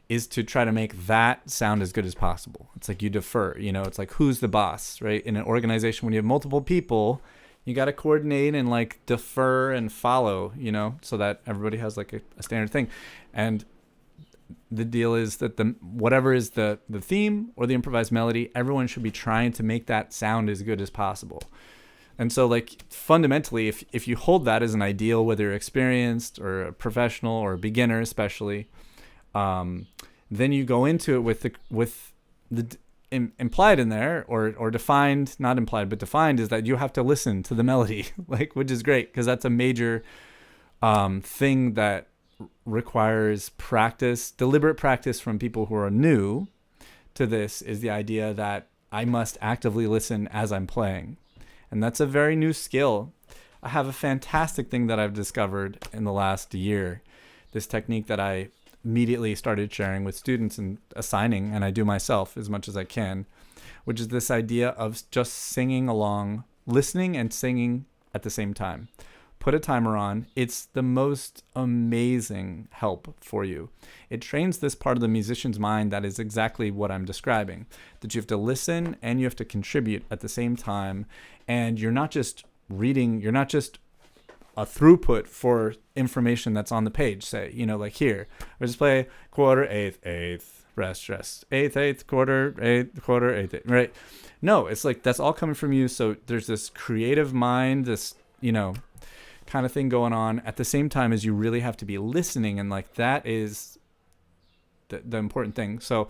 is to try to make that sound as good as possible. It's like you defer, it's like who's the boss, right? In an organization, when you have multiple people, you got to coordinate and like defer and follow, so that everybody has like a standard thing. And the deal is that whatever is the theme or the improvised melody, everyone should be trying to make that sound as good as possible. And so like fundamentally, if you hold that as an ideal, whether you're experienced or a professional or a beginner especially, then you go into it with the implied in there or defined, not implied, but defined, is that you have to listen to the melody, like, which is great because that's a major thing that requires practice, deliberate practice from people who are new to this, is the idea that I must actively listen as I'm playing. And that's a very new skill. I have a fantastic thing that I've discovered in the last year, this technique that I immediately started sharing with students and assigning, and I do myself as much as I can, which is this idea of just singing along, listening and singing at the same time. Put a timer on. It's the most amazing help for you. It trains this part of the musician's mind that is exactly what I'm describing, that you have to listen and you have to contribute at the same time. And you're not just reading, you're not just a throughput for information that's on the page, say, like here, I just play quarter, eighth, rest, eighth, quarter, eighth, right? No, it's like that's all coming from you. So there's this creative mind, this, kind of thing going on at the same time as you really have to be listening. And like that is the important thing. So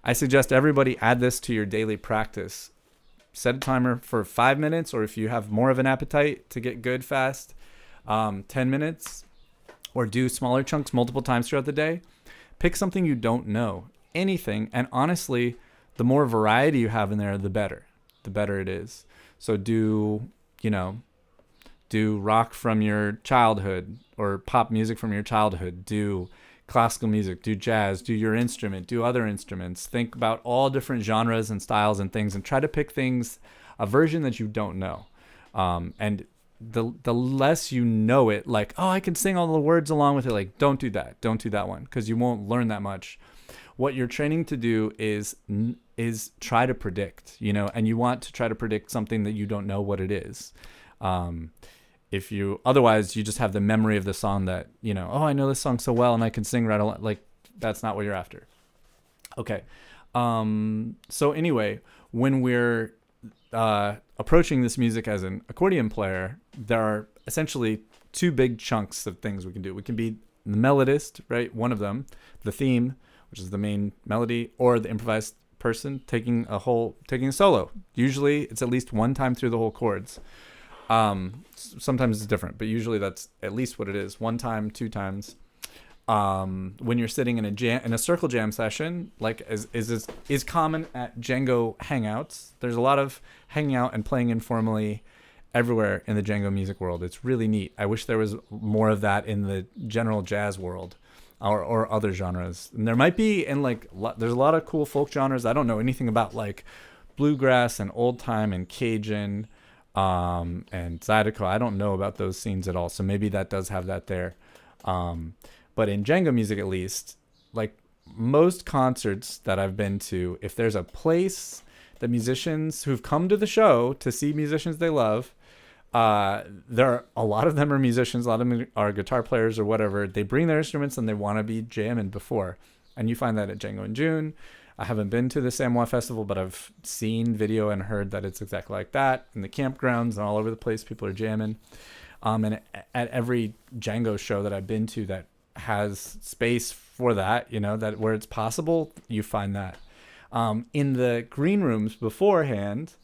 I suggest everybody add this to your daily practice. Set a timer for 5 minutes, or if you have more of an appetite to get good fast, 10 minutes, or do smaller chunks multiple times throughout the day. Pick something you don't know, anything. And honestly, the more variety you have in there, the better it is. So do rock from your childhood or pop music from your childhood, do classical music, do jazz, do your instrument, do other instruments. Think about all different genres and styles and things, and try to pick things, a version that you don't know. And the less you know it, like, oh, I can sing all the words along with it, like, don't do that one, because you won't learn that much. What you're training to do is try to predict, and you want to try to predict something that you don't know what it is. Otherwise you just have the memory of the song that, oh, I know this song so well and I can sing right along. Like, that's not what you're after. Okay. So anyway, when we're approaching this music as an accordion player, there are essentially two big chunks of things we can do. We can be the melodist, right? One of them, the theme, which is the main melody, or the improvised person taking a solo. Usually it's at least one time through the whole chords. Sometimes it's different, but usually that's at least what it is. One time, two times. When you're sitting in a circle jam session, like is common at Django hangouts. There's a lot of hanging out and playing informally everywhere in the Django music world. It's really neat. I wish there was more of that in the general jazz world or other genres. And there might be, and there's a lot of cool folk genres I don't know anything about, like bluegrass and old time and Cajun, and Zydeco. I don't know about those scenes at all. So maybe that does have that there. But in Django music, at least, like most concerts that I've been to, if there's a place that musicians who've come to the show to see musicians they love, a lot of them are musicians, a lot of them are guitar players or whatever. They bring their instruments and they want to be jamming before. And you find that at Django in June. I haven't been to the Samoa Festival, but I've seen video and heard that it's exactly like that. In the campgrounds and all over the place, people are jamming. And at every Django show that I've been to that has space for that, that where it's possible, you find that. In the green rooms beforehand,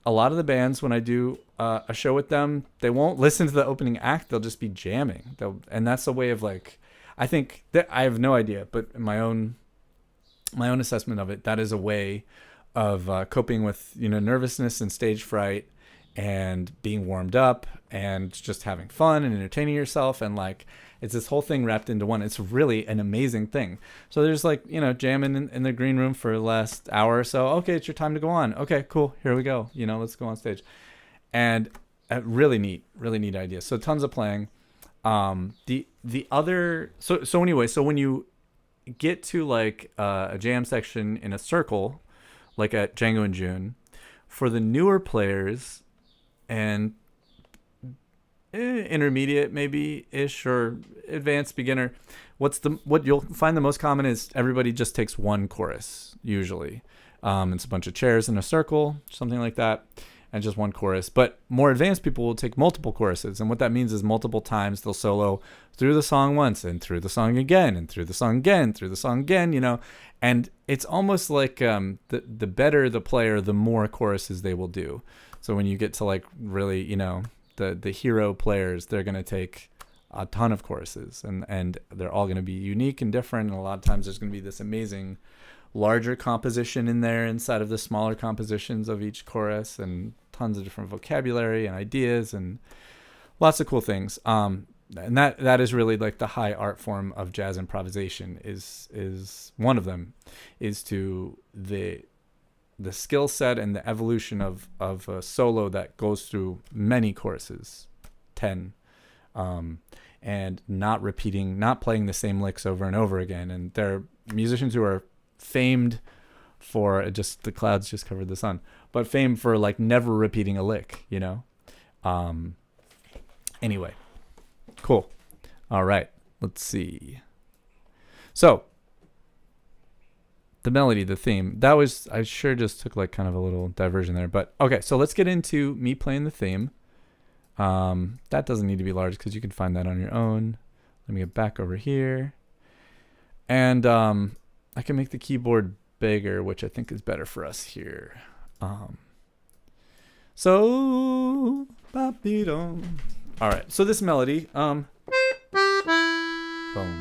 a lot of the bands, when I do a show with them, they won't listen to the opening act. They'll just be jamming. And that's a way of like, I think that I have no idea, but my own assessment of it, that is a way of coping with, nervousness and stage fright and being warmed up and just having fun and entertaining yourself. And like, it's this whole thing wrapped into one. It's really an amazing thing. So there's like, jamming in the green room for the last hour or so. Okay, it's your time to go on. Okay, cool. Here we go. Let's go on stage. And really neat idea. So tons of playing. The other, so anyway, so when you get to like a jam section in a circle, like at Django in June, for the newer players and intermediate maybe ish or advanced beginner, what you'll find the most common is everybody just takes one chorus usually. It's a bunch of chairs in a circle, something like that, and just one chorus. But more advanced people will take multiple choruses, and what that means is multiple times they'll solo through the song once and through the song again and through the song again, through the song again, and it's almost like the better the player, the more choruses they will do. So when you get to like really, the hero players, they're going to take a ton of choruses, and they're all going to be unique and different. And a lot of times there's going to be this amazing larger composition in there inside of the smaller compositions of each chorus, and tons of different vocabulary and ideas and lots of cool things. And that is really like the high art form of jazz improvisation is one of them, is to the skill set and the evolution of a solo that goes through many choruses, 10, and not playing the same licks over and over again. And there are musicians who are famed for the clouds just covered the sun, but famed for like never repeating a lick, Anyway, cool. All right, let's see. So the melody, the theme, I sure just took like kind of a little diversion there, but okay, so let's get into me playing the theme. That doesn't need to be large because you can find that on your own. Let me get back over here, and I can make the keyboard bigger, which I think is better for us here. So all right, so this melody, boom,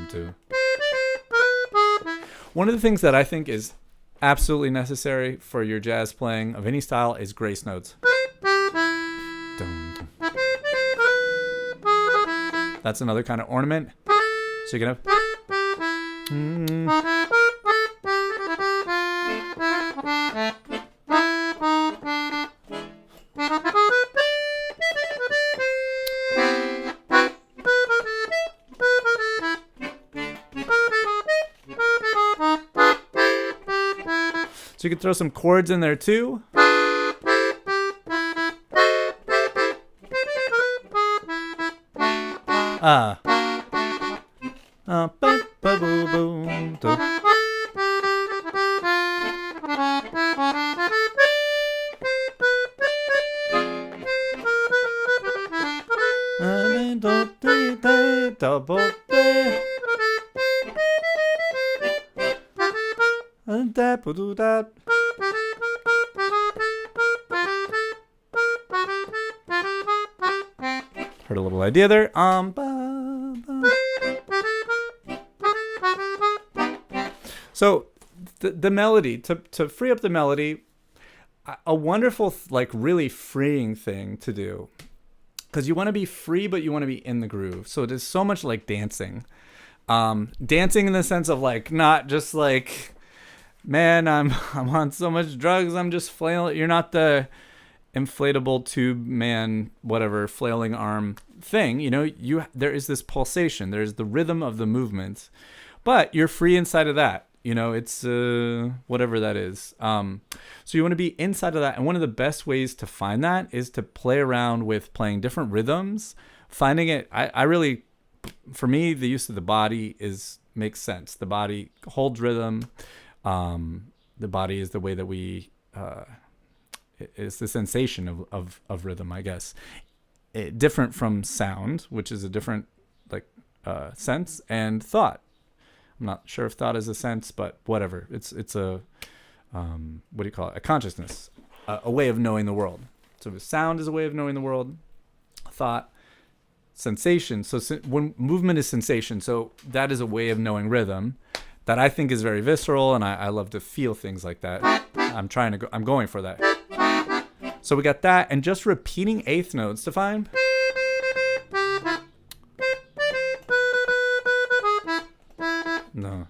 two. One of the things that I think is absolutely necessary for your jazz playing of any style is grace notes. That's another kind of ornament. So you can have. So you could throw some chords in there too. Heard a little idea there. So the melody, to free up the melody, a wonderful, like really freeing thing to do, because you want to be free, but you want to be in the groove. So it is so much like dancing. Dancing in the sense of like, not just like, man, I'm on so much drugs, I'm just flailing. You're not the inflatable tube man, whatever, flailing arm thing. There is this pulsation. There's the rhythm of the movement, but you're free inside of that. It's whatever that is. So you want to be inside of that. And one of the best ways to find that is to play around with playing different rhythms, finding it. I really, for me, the use of the body makes sense. The body holds rhythm. The body is the way that we, it's the sensation of rhythm, I guess. Different from sound, which is a different, like, sense, and thought. I'm not sure if thought is a sense, but whatever. It's a what do you call it? A consciousness, a way of knowing the world. So sound is a way of knowing the world. Thought, sensation. So when movement is sensation, so that is a way of knowing rhythm that I think is very visceral, and I love to feel things like that. I'm going for that. So we got that, and just repeating eighth notes to find. No.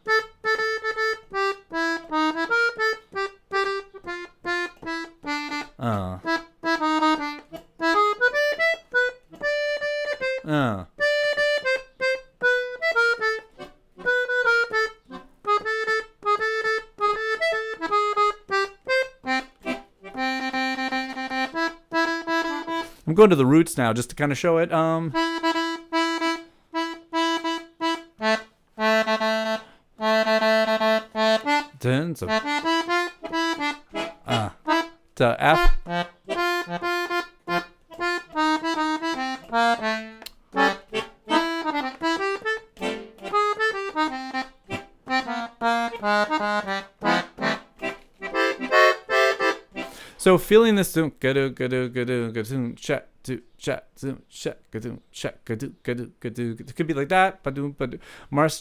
I'm going to the roots now just to kind of show it. Then so to F. So feeling this it could be like that. But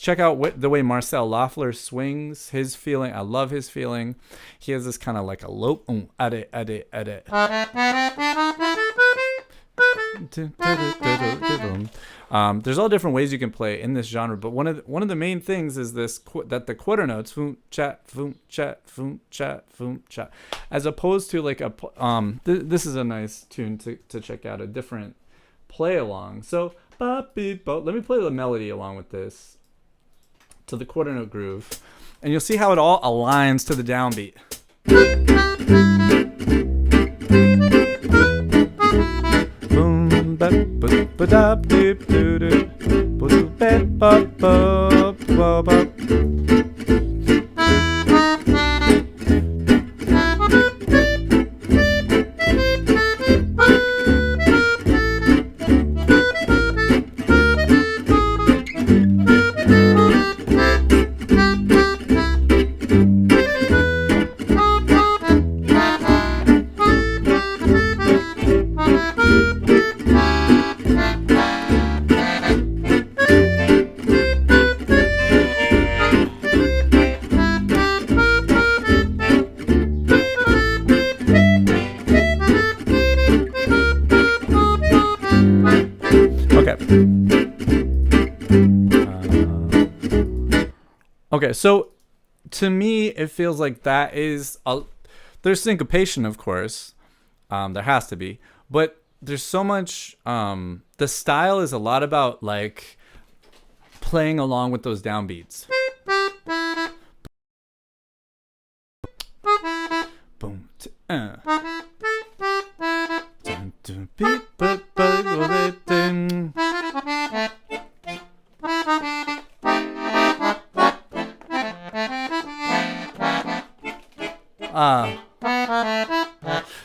check out the way Marcel Loeffler swings his feeling. I love his feeling. He has this kind of like a low there's all different ways you can play in this genre, but one of the main things is this that the quarter notes foom chat foom chat foom chat foom chat, as opposed to like a this is a nice tune to check out, a different play along. So let me play the melody along with this to the quarter note groove, and you'll see how it all aligns to the downbeat. Okay, so to me, it feels like that is there's syncopation, of course, there has to be, but there's so much. The style is a lot about like playing along with those downbeats. Boom.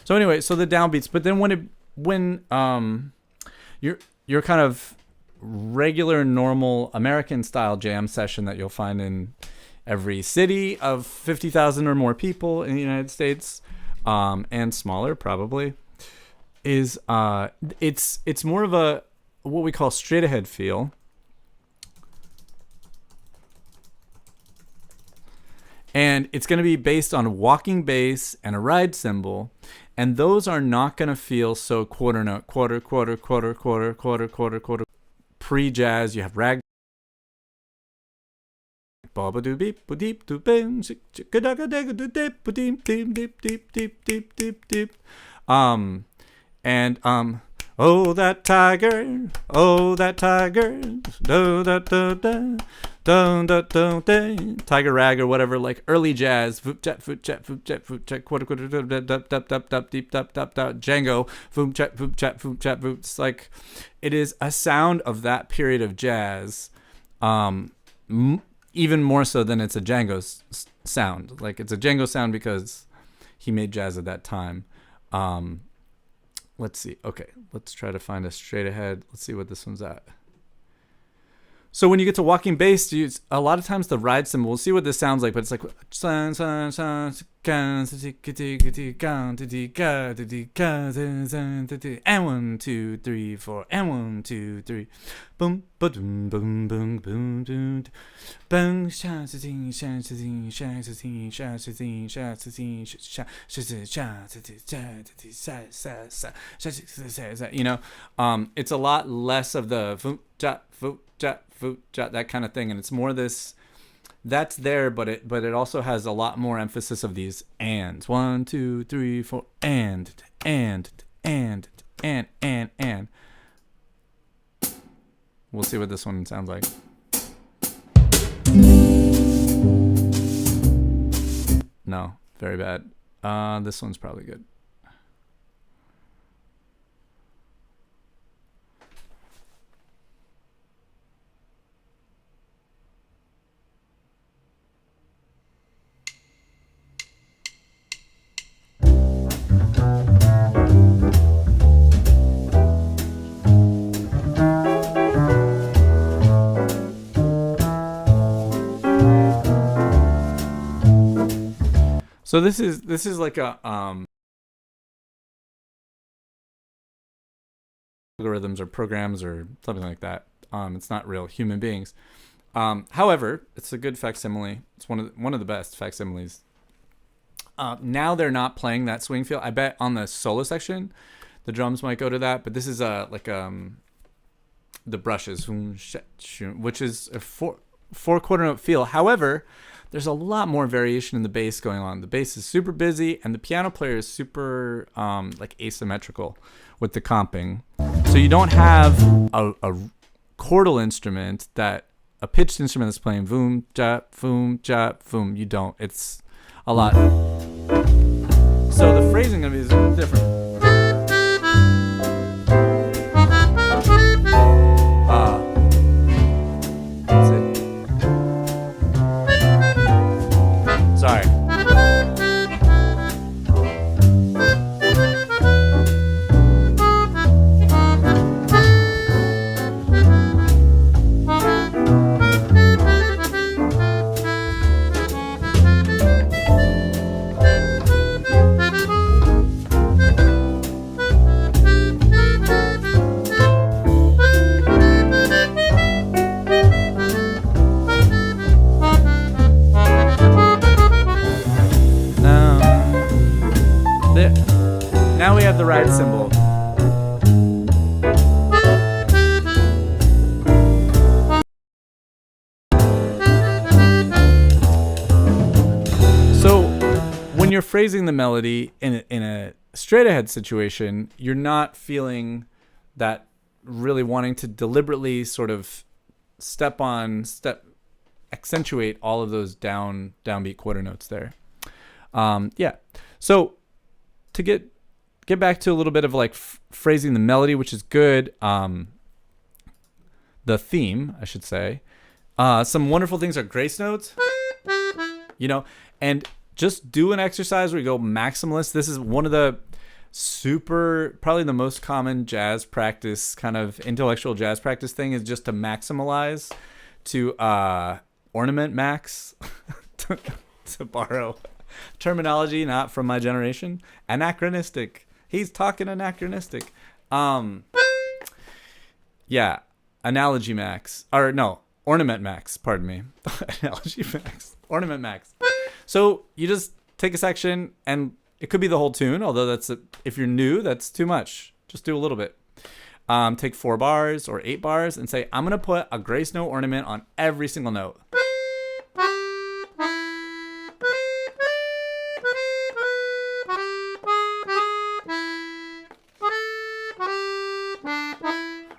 So anyway, so the downbeats, but then when your kind of regular normal American style jam session that you'll find in every city of 50,000 or more people in the United States, and smaller probably, is it's more of a what we call straight ahead feel. And it's going to be based on walking bass and a ride cymbal, and those are not going to feel so quarter note, quarter, pre-jazz. You have rag. And oh that tiger, tiger rag or whatever, like early jazz, Django, it's like it is a sound of that period of jazz, even more so than it's a Django sound. Like it's a Django sound because he made jazz at that time. Let's see. Okay, let's try to find a straight ahead. Let's see what this one's at. So when you get to walking bass, a lot of times the ride cymbal, we'll see what this sounds like, but it's like and 1, 2, 3, 4, and 1, 2, 3, boom, boom, boom, boom, boom, boom, boom, you know, it's a lot less of the that kind of thing, and it's more this that's there, but it also has a lot more emphasis of these ands. 1, 2, 3, 4, and. We'll see what this one sounds like. No, very bad. This one's probably good. So this is like a algorithms or programs or something like that. It's not real human beings. However, it's a good facsimile. It's one of the best facsimiles. Now they're not playing that swing feel. I bet on the solo section, the drums might go to that. But this is the brushes, which is a four quarter note feel. However, there's a lot more variation in the bass going on. The bass is super busy, and the piano player is super like asymmetrical with the comping. So you don't have a chordal instrument that a pitched instrument that's playing boom, jap, boom. You don't. It's a lot. So the phrasing of it is different. Sorry. Now we have the ride cymbal. So when you're phrasing the melody in a straight ahead situation, you're not feeling that really wanting to deliberately sort of accentuate all of those downbeat quarter notes there. Yeah. So to get back to a little bit of like phrasing the melody, which is good. The theme, I should say. Some wonderful things are grace notes, and just do an exercise where you go maximalist. This is one of the probably the most common jazz practice, kind of intellectual jazz practice thing, is just to maximalize, to ornament max, to borrow terminology not from my generation. Anachronistic. He's talking anachronistic. Yeah, analogy max. Or no, ornament max, pardon me. Analogy max. Ornament max. So you just take a section, and it could be the whole tune, although if you're new, that's too much. Just do a little bit. Take 4 bars or 8 bars and say, I'm going to put a grace note ornament on every single note.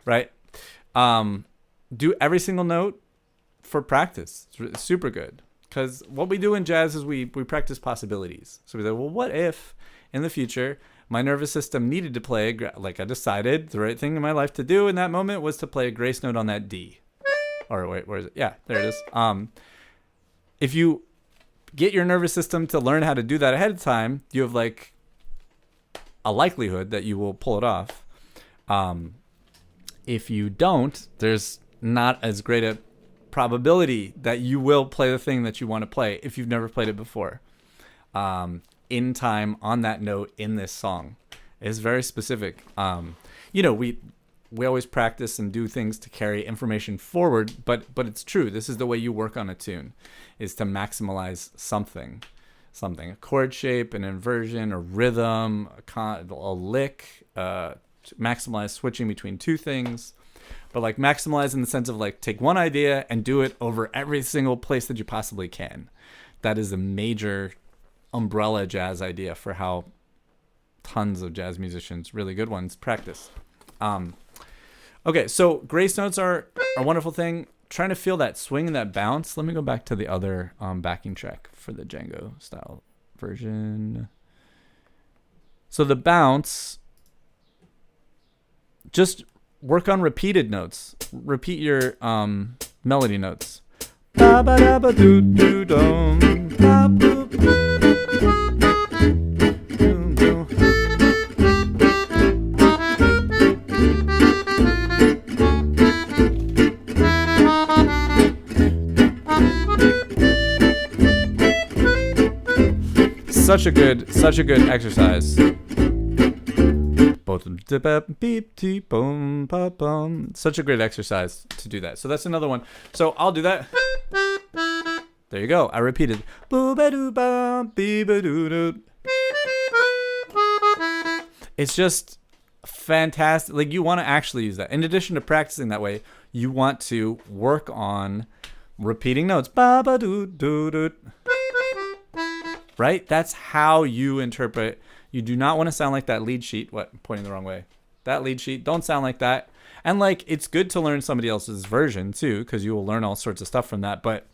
Right? Do every single note for practice. It's super good. Because what we do in jazz is we practice possibilities. So we say, well, what if in the future my nervous system needed to play, like I decided the right thing in my life to do in that moment was to play a grace note on that D. Or wait, where is it? Yeah, there it is. If you get your nervous system to learn how to do that ahead of time, you have like a likelihood that you will pull it off. If you don't, there's not as great a probability that you will play the thing that you want to play if you've never played it before. In time, on that note, in this song. It's very specific. We always practice and do things to carry information forward, but it's true. This is the way you work on a tune, is to maximize something, a chord shape, an inversion, a rhythm, a lick, maximize switching between two things. But like maximize in the sense of like take one idea and do it over every single place that you possibly can. That is a major umbrella jazz idea for how tons of jazz musicians, really good ones, practice. Okay, so grace notes are a wonderful thing. Trying to feel that swing and that bounce. Let me go back to the other backing track for the Django style version. So the bounce, just work on repeated notes. Repeat your melody notes. Ba ba da ba doo doo dum. Ba boo boo. Such a good exercise. Such a great exercise to do that. So that's another one. So I'll do that. There you go. I repeated. It's just fantastic. Like, you want to actually use that. In addition to practicing that way, you want to work on repeating notes. Right? That's how you interpret. You do not want to sound like that lead sheet. What? I'm pointing the wrong way. That lead sheet. Don't sound like that. And like, it's good to learn somebody else's version too, because you will learn all sorts of stuff from that. But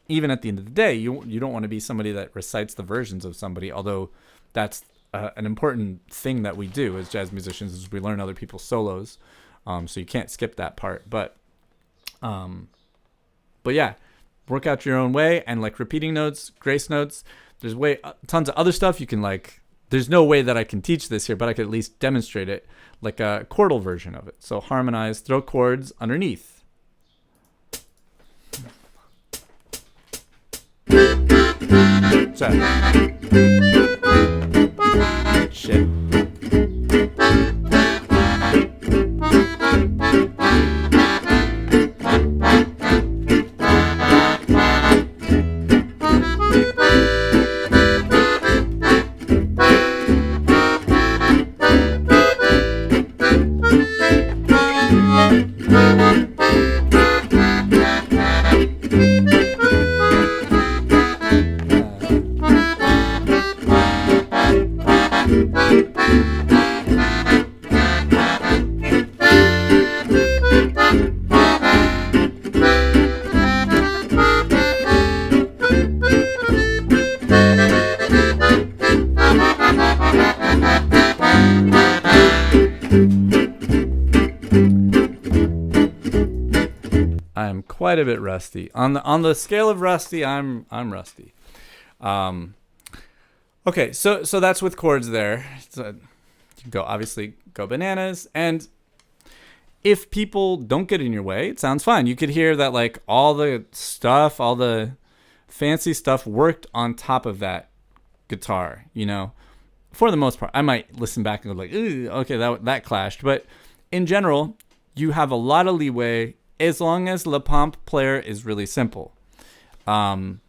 even at the end of the day, you don't want to be somebody that recites the versions of somebody, although that's an important thing that we do as jazz musicians, is we learn other people's solos. So you can't skip that part. But yeah, work out your own way, and like repeating notes, grace notes. There's tons of other stuff you can like. There's no way that I can teach this here, but I could at least demonstrate it, like a chordal version of it. So harmonize, throw chords underneath. So, shit. I'm quite a bit rusty. On the scale of rusty, I'm rusty. Okay, so that's with chords there. So you can obviously go bananas, and if people don't get in your way, it sounds fine. You could hear that like all the stuff, all the fancy stuff worked on top of that guitar, you know. For the most part, I might listen back and go like, ooh, okay, that clashed. But in general, you have a lot of leeway as long as the pomp player is really simple. And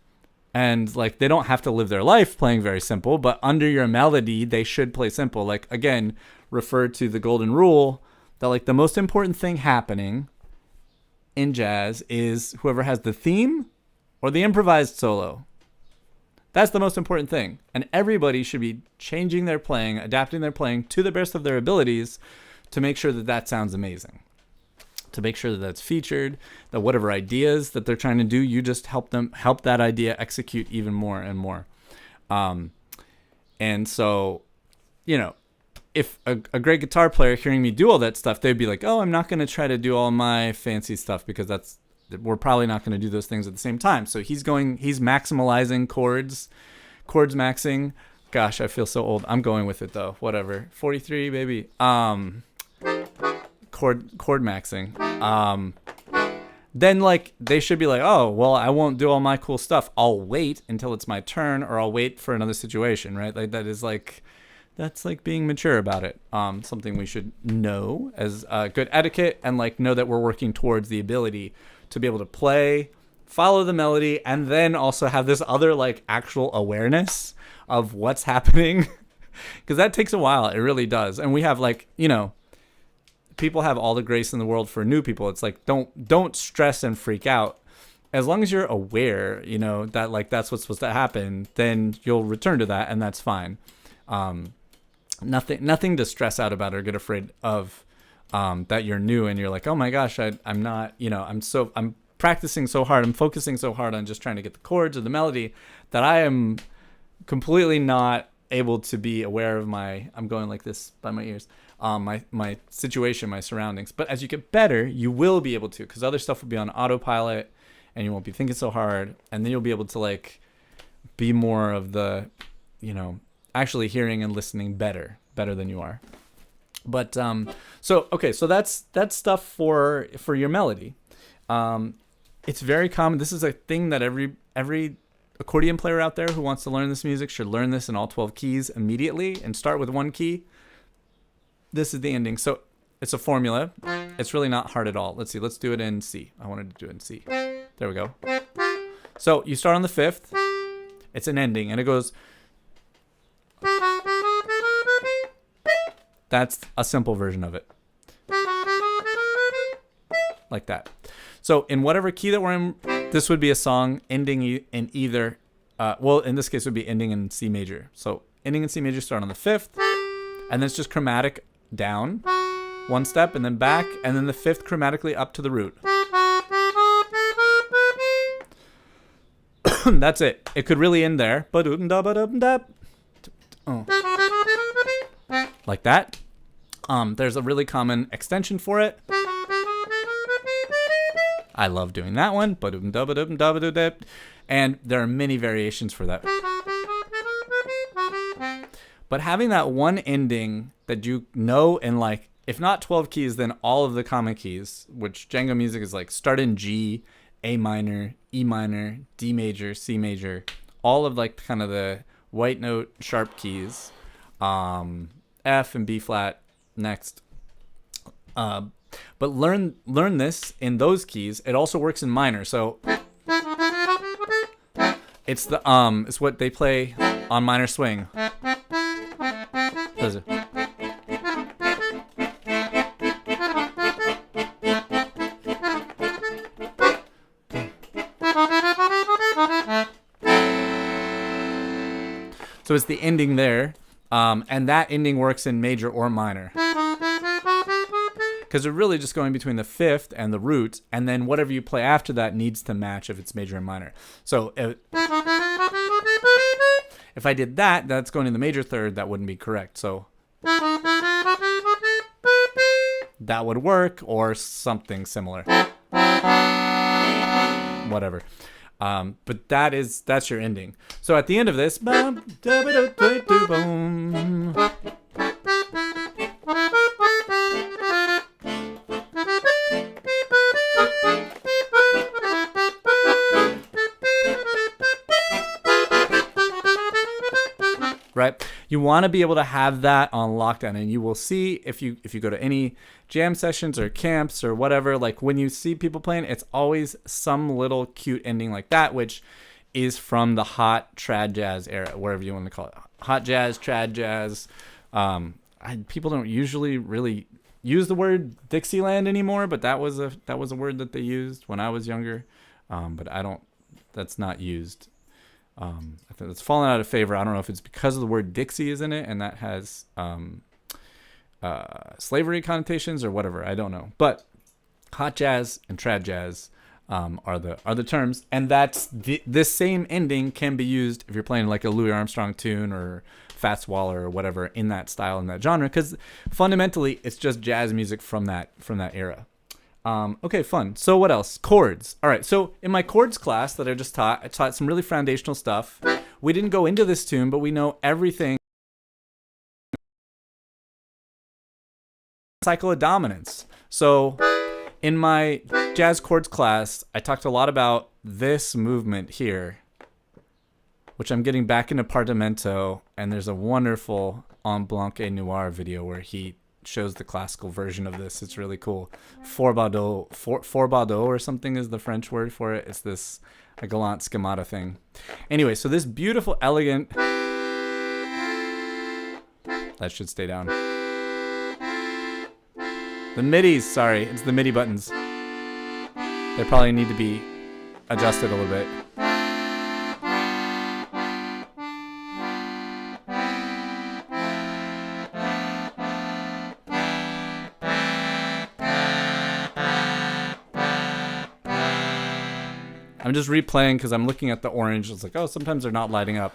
like, they don't have to live their life playing very simple, but under your melody, they should play simple. Like, again, refer to the golden rule that like the most important thing happening in jazz is whoever has the theme or the improvised solo. That's the most important thing. And everybody should be changing their playing, adapting their playing to the best of their abilities to make sure that that sounds amazing. To make sure that that's featured, that whatever ideas that they're trying to do, you just help that idea execute even more and more. And so, you know, if a great guitar player hearing me do all that stuff, they'd be like, oh, I'm not going to try to do all my fancy stuff because we're probably not going to do those things at the same time. So he's maximalizing chords maxing. Gosh, I feel so old. I'm going with it though. Whatever. 43, baby. Chord maxing. then like they should be like, oh, well, I won't do all my cool stuff. I'll wait until it's my turn, or I'll wait for another situation, right? Like that's like being mature about it. Something we should know as good etiquette, and like know that we're working towards the ability to be able to play, follow the melody, and then also have this other like actual awareness of what's happening, because that takes a while. It really does. And we have like, people have all the grace in the world for new people. It's like, don't stress and freak out. As long as you're aware, that like that's what's supposed to happen, then you'll return to that, and that's fine. Nothing to stress out about or get afraid of, that you're new and you're like, oh my gosh, I'm not, I'm practicing so hard, I'm focusing so hard on just trying to get the chords or the melody that I am completely not able to be aware of I'm going like this by my ears, my situation, my surroundings. But as you get better, you will be able to, because other stuff will be on autopilot and you won't be thinking so hard, and then you'll be able to like be more of the, actually hearing and listening better than you are. But so that's stuff for your melody. It's very common. This is a thing that every accordion player out there who wants to learn this music should learn this in all 12 keys immediately and start with one key. This is the ending. So it's a formula. It's really not hard at all. Let's see. Let's do it in C. I wanted to do it in C. There we go. So you start on the 5th. It's an ending, and it goes. That's a simple version of it. Like that. So in whatever key that we're in, this would be a song ending in either, in this case it would be ending in C major. So ending in C major, start on the 5th, and then it's just chromatic down, one step, and then back, and then the 5th chromatically up to the root. That's it. It could really end there. Like that. There's a really common extension for it. I love doing that one. And there are many variations for that. But having that one ending that you know in like, if not 12 keys, then all of the common keys, which Django music is like start in G, A minor, E minor, D major, C major, all of like kind of the white note sharp keys, F and B flat next. But learn this in those keys. It also works in minor. So it's it's what they play on minor swing. Does it? So it's the ending there, and that ending works in major or minor. Because they're really just going between the 5th and the root, and then whatever you play after that needs to match if it's major and minor. So if I did that, that's going in the major third, that wouldn't be correct. So that would work, or something similar. Whatever. But that's your ending. So at the end of this, right? You want to be able to have that on lockdown, and you will see if you go to any jam sessions or camps or whatever, like when you see people playing, it's always some little cute ending like that, which is from the hot trad jazz era, whatever you want to call it. Hot jazz, trad jazz. People don't usually really use the word Dixieland anymore, but that was a word that they used when I was younger. But that's not used. I think it's fallen out of favor. I don't know if it's because of the word Dixie is in it, and that has slavery connotations or whatever. I don't know. But hot jazz and trad jazz are the terms, and that's this same ending can be used if you're playing like a Louis Armstrong tune or Fats Waller or whatever in that style, in that genre, because fundamentally it's just jazz music from that era. Okay, fun. So what else? Chords. All right. So in my chords class that I just taught, I taught some really foundational stuff. We didn't go into this tune, but we know everything. Cycle of dominance. So in my jazz chords class, I talked a lot about this movement here, which I'm getting back into Partimento, and there's a wonderful En Blanc et Noir video where he shows the classical version of this. It's really cool. Four Baudot or something is the French word for it. It's this a galant schemata thing. Anyway, so this beautiful, elegant... That should stay down. The midis, sorry, it's the MIDI buttons. They probably need to be adjusted a little bit. I'm just replaying because I'm looking at the orange. It's like, oh, sometimes they're not lighting up.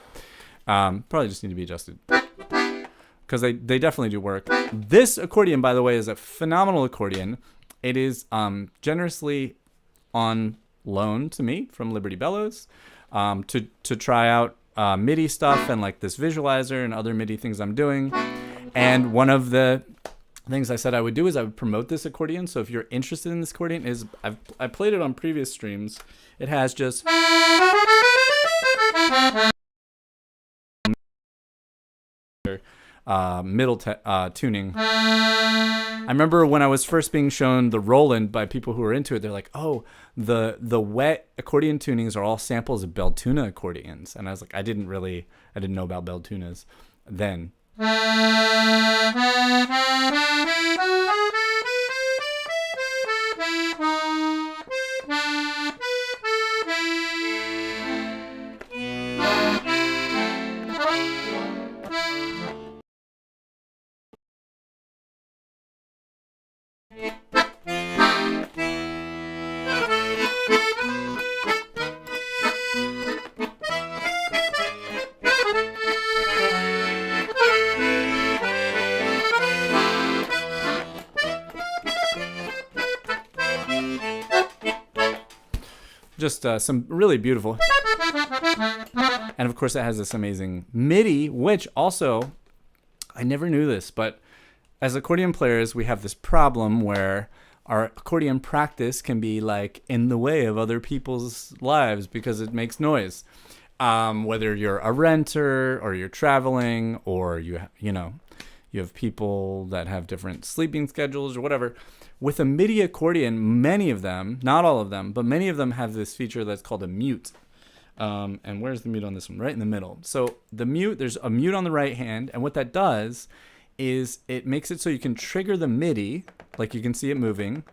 Probably just need to be adjusted. Because they definitely do work. This accordion, by the way, is a phenomenal accordion. It is generously on loan to me from Liberty Bellows to try out MIDI stuff and like this visualizer and other MIDI things I'm doing. And one of the things I said I would do is I would promote this accordion. So if you're interested in this accordion, I played it on previous streams. It has just middle tuning. I remember when I was first being shown the Roland by people who were into it, they're like, oh, the wet accordion tunings are all samples of Beltuna accordions. And I was like, I didn't know about Beltunas then. Just some really beautiful. And of course it has this amazing MIDI, which also, I never knew this, but as accordion players, we have this problem where our accordion practice can be like in the way of other people's lives because it makes noise. Whether you're a renter or you're traveling or you have people that have different sleeping schedules or whatever. With a MIDI accordion, many of them, not all of them, but many of them have this feature that's called a mute. And where's the mute on this one? Right in the middle. So the mute, there's a mute on the right hand, and what that does is it makes it so you can trigger the MIDI, like you can see it moving,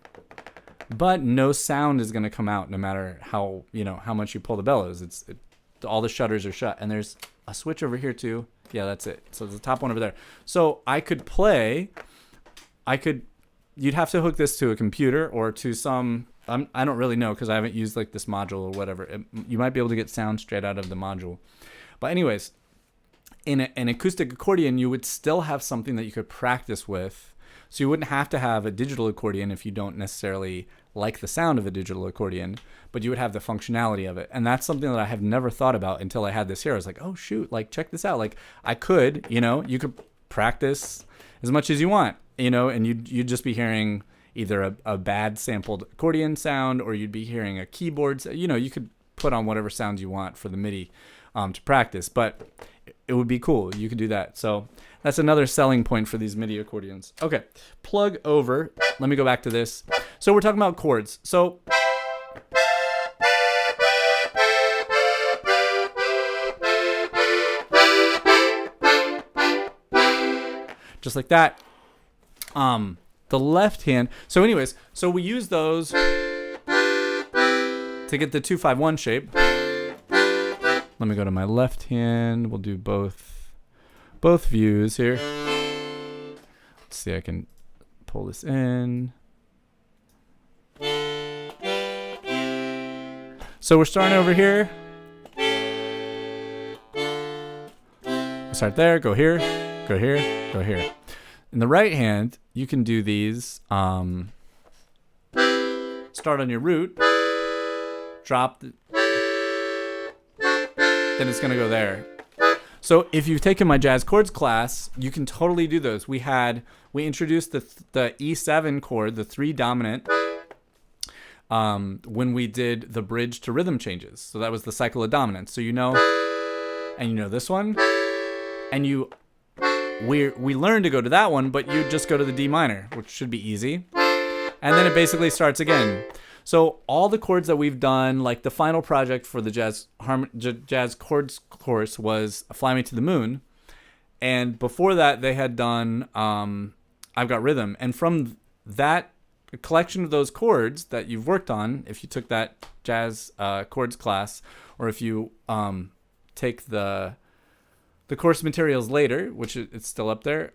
but no sound is going to come out no matter how much you pull the bellows. All the shutters are shut, and there's a switch over here too. Yeah, that's it. So the top one over there. So you'd have to hook this to a computer or to some, I don't really know because I haven't used like this module or whatever. You might be able to get sound straight out of the module. But anyways, in an acoustic accordion, you would still have something that you could practice with. So you wouldn't have to have a digital accordion if you don't necessarily like the sound of a digital accordion, but you would have the functionality of it. And that's something that I have never thought about until I had this here. I was like, oh shoot, like check this out. Like I could, you could practice as much as you want, and you'd just be hearing either a bad sampled accordion sound or you'd be hearing a keyboard. You could put on whatever sounds you want for the MIDI to practice, but it would be cool. You could do that. So that's another selling point for these MIDI accordions. Okay, plug over. Let me go back to this. So we're talking about chords. So just like that. The left hand. So anyways, so we use those to get the 2-5-1 shape. Let me go to my left hand. We'll do both views here. Let's see, I can pull this in. So we're starting over here. Start there, go here, go here, go here. In the right hand, you can do these. Start on your root, drop, then it's going to go there. So if you've taken my jazz chords class, you can totally do those. We introduced the E7 chord, the 3 dominant, when we did the bridge to rhythm changes. So that was the cycle of dominance. So you know, and you know this one, and we learned to go to that one, but you just go to the D minor, which should be easy. And then it basically starts again. So all the chords that we've done, like the final project for the jazz chords course was Fly Me to the Moon. And before that, they had done I've Got Rhythm. And from that collection of those chords that you've worked on, if you took that jazz chords class, or if you take the course materials later, which it's still up there,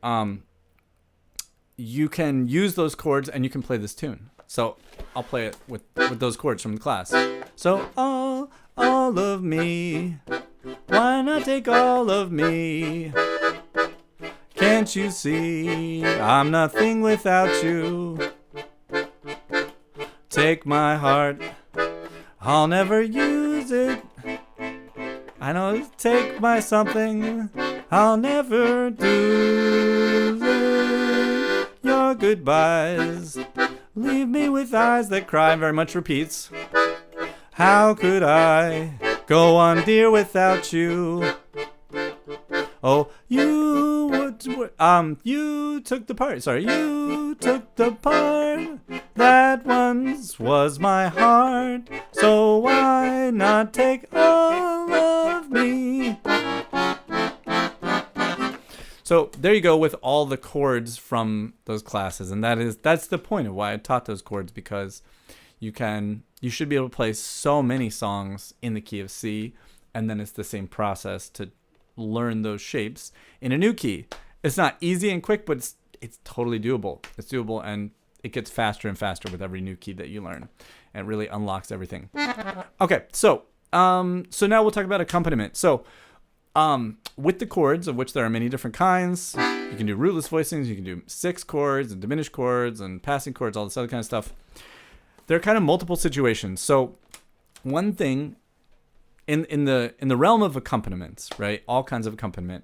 you can use those chords and you can play this tune. So I'll play it with those chords from the class. So all of me, why not take all of me? Can't you see I'm nothing without you? Take my heart, I'll never use it. I know, take my something, I'll never do it. Your goodbyes leave me with eyes that cry. Very much repeats. How could I go on, dear, without you? Oh, you took the part. Sorry, you took the part that once was my heart. So why not take all of me? So there you go with all the chords from those classes, and that's the point of why I taught those chords, because you should be able to play so many songs in the key of C, and then it's the same process to learn those shapes in a new key. It's not easy and quick, but it's totally doable. It's doable, and it gets faster and faster with every new key that you learn, and it really unlocks everything. Okay, so now we'll talk about accompaniment. So with the chords, of which there are many different kinds, you can do rootless voicings, you can do 6 chords and diminished chords and passing chords, all this other kind of stuff. There are kind of multiple situations. So one thing in the realm of accompaniments, right? All kinds of accompaniment.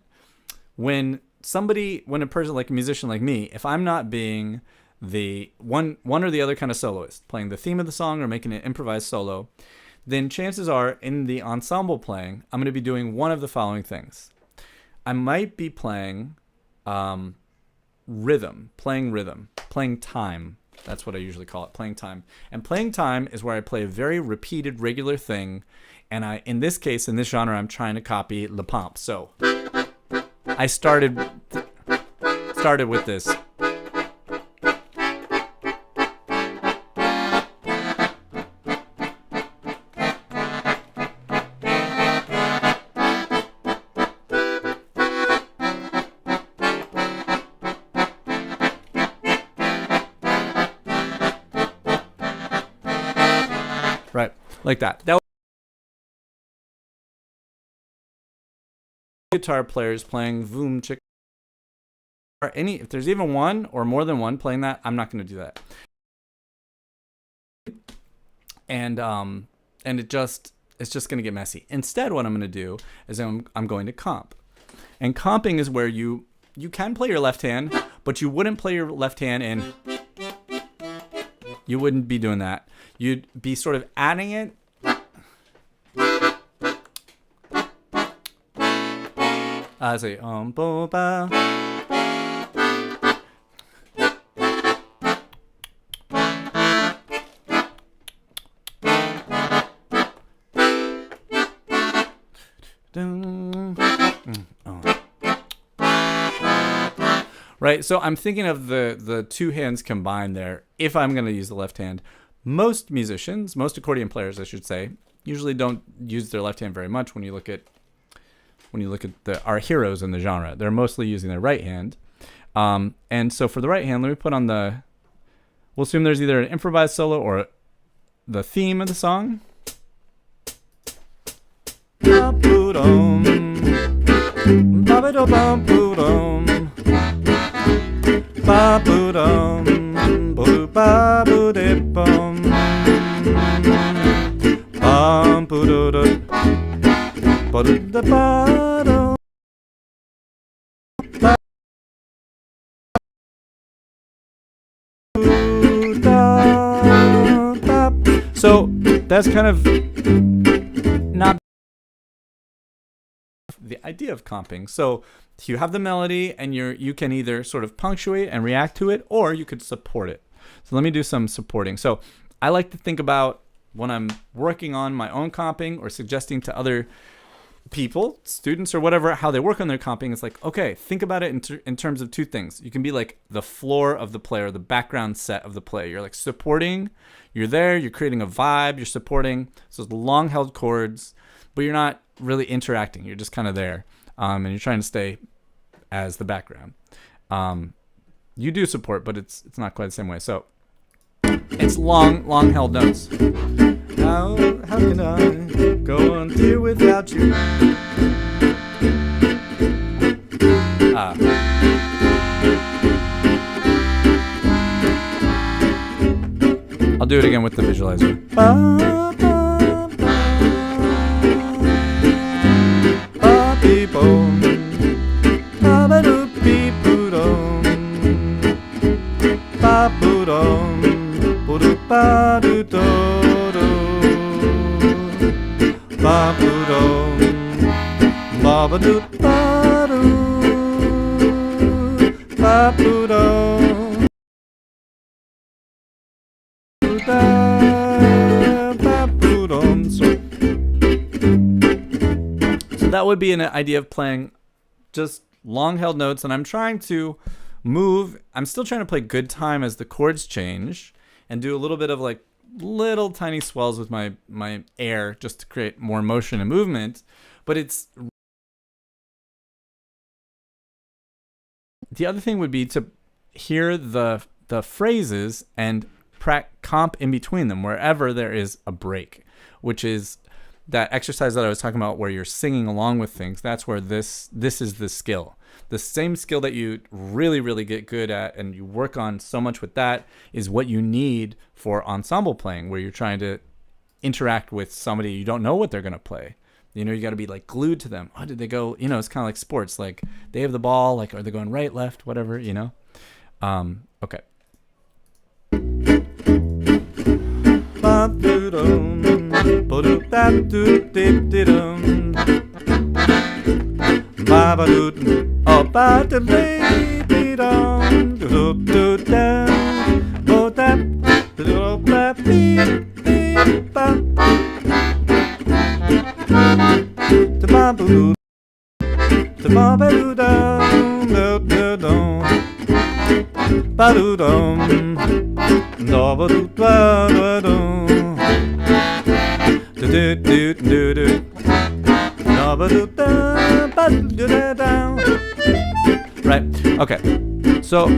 When a person like a musician like me, if I'm not being the one or the other kind of soloist, playing the theme of the song or making an improvised solo, then chances are in the ensemble playing, I'm going to be doing one of the following things. I might be playing rhythm, playing time. That's what I usually call it, playing time. And playing time is where I play a very repeated, regular thing. And in this case, in this genre, I'm trying to copy Le Pomp. So I started with this. Right, like that. Guitar players playing Voom Chick. If there's even one or more than one playing that, I'm not going to do that. And it's just going to get messy. Instead, what I'm going to do is I'm going to comp. And comping is where you can play your left hand, but you wouldn't play your left hand in. You wouldn't be doing that. You'd be sort of adding it. I say bo ba. Right, so I'm thinking of the two hands combined there. If I'm going to use the left hand, most musicians, most accordion players, I should say, usually don't use their left hand very much. When you look at our heroes in the genre, they're mostly using their right hand. And so for the right hand, let me put on we'll assume there's either an improvised solo or the theme of the song. that's kind of not the idea of comping. So you have the melody and you can either sort of punctuate and react to it, or you could support it. So let me do some supporting. So I like to think about when I'm working on my own comping or suggesting to other people, students or whatever, how they work on their comping. It's like, okay, think about it in terms of two things. You can be like the floor of the play or the background set of the play. You're like supporting, you're there, you're creating a vibe, you're supporting. So it's long held chords, but you're not really interacting. You're just kind of there, and you're trying to stay as the background. You do support, but it's not quite the same way. So it's long held notes. How can I go on here without you? I'll do it again with the visualizer. So that would be an idea of playing just long held notes, and I'm trying to move. I'm still trying to play good time as the chords change, and do a little bit of like little tiny swells with my air just to create more motion and movement. But it's the other thing would be to hear the phrases and comp in between them wherever there is a break, which is that exercise that I was talking about where you're singing along with things. That's where this is the skill. The same skill that you really get good at and you work on so much with, that is what you need for ensemble playing, where you're trying to interact with somebody you don't know what they're going to play. You know, you got to be like glued to them. Oh, did they go? You know, it's kind of like sports. Like they have the ball. Like, are they going right, left, whatever? You know. Okay. Right. Okay. So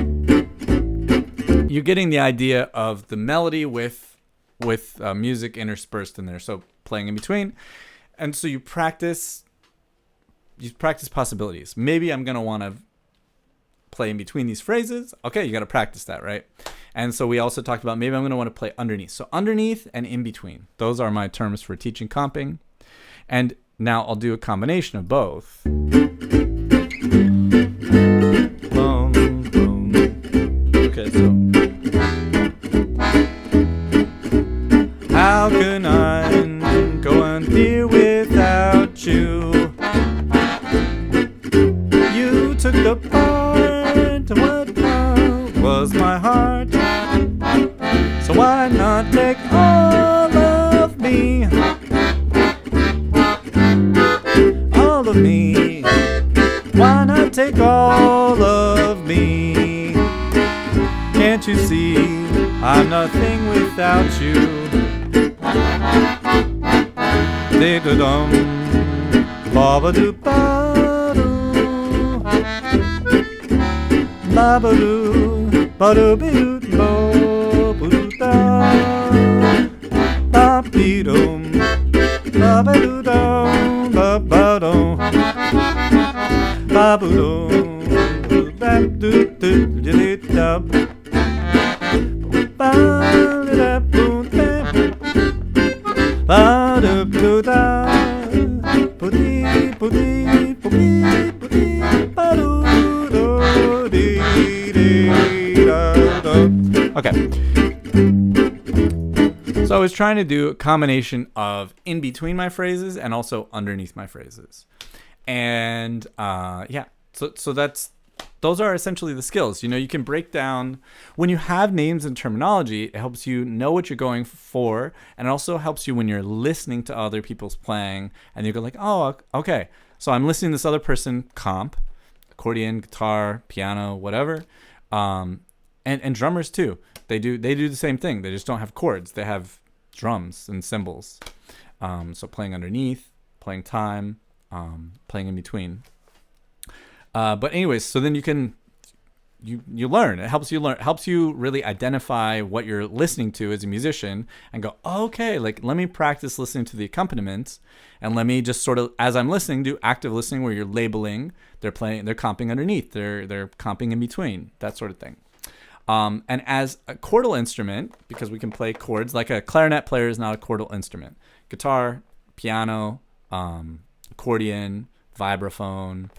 you're getting the idea of the melody with music interspersed in there. So playing in between, and so you practice possibilities. Maybe I'm gonna want to play in between these phrases. Okay, you got to practice that, right? And so we also talked about maybe I'm going to want to play underneath. So underneath and in between. Those are my terms for teaching comping. And now I'll do a combination of both. Okay, so how can I go on here without you? You took the part of what was my heart, so why not take all of me? All of me. Why not take all of me? Can't you see I'm nothing without you? Dee-da-dum, ba-ba-doo-ba-doo, ba-ba-doo, ba-doo-be-doo-bo-doo-da, ba-be-dum, ba-ba-doo-dum, ba-ba-dum, ba-boo-dum, ba-doo-doo-doo-doo-doo, Okay. So So I was trying to do a combination of in between my phrases and also underneath my phrases. And yeah, so those are essentially the skills. You know, you can break down when you have names and terminology. It helps you know what you're going for, and it also helps you when you're listening to other people's playing, and you go like, oh, okay. So I'm listening to this other person comp, accordion, guitar, piano, whatever, and drummers too. They do the same thing. They just don't have chords. They have drums and cymbals. So playing underneath, playing time, playing in between. But anyways, so then you learn. It helps you learn. It helps you really identify what you're listening to as a musician and go, oh, okay, like let me practice listening to the accompaniment, and let me just sort of, as I'm listening, do active listening where you're labeling. They're comping underneath. They're comping in between. That sort of thing. And as a chordal instrument, because we can play chords, like a clarinet player is not a chordal instrument. Guitar, piano, accordion, vibraphone,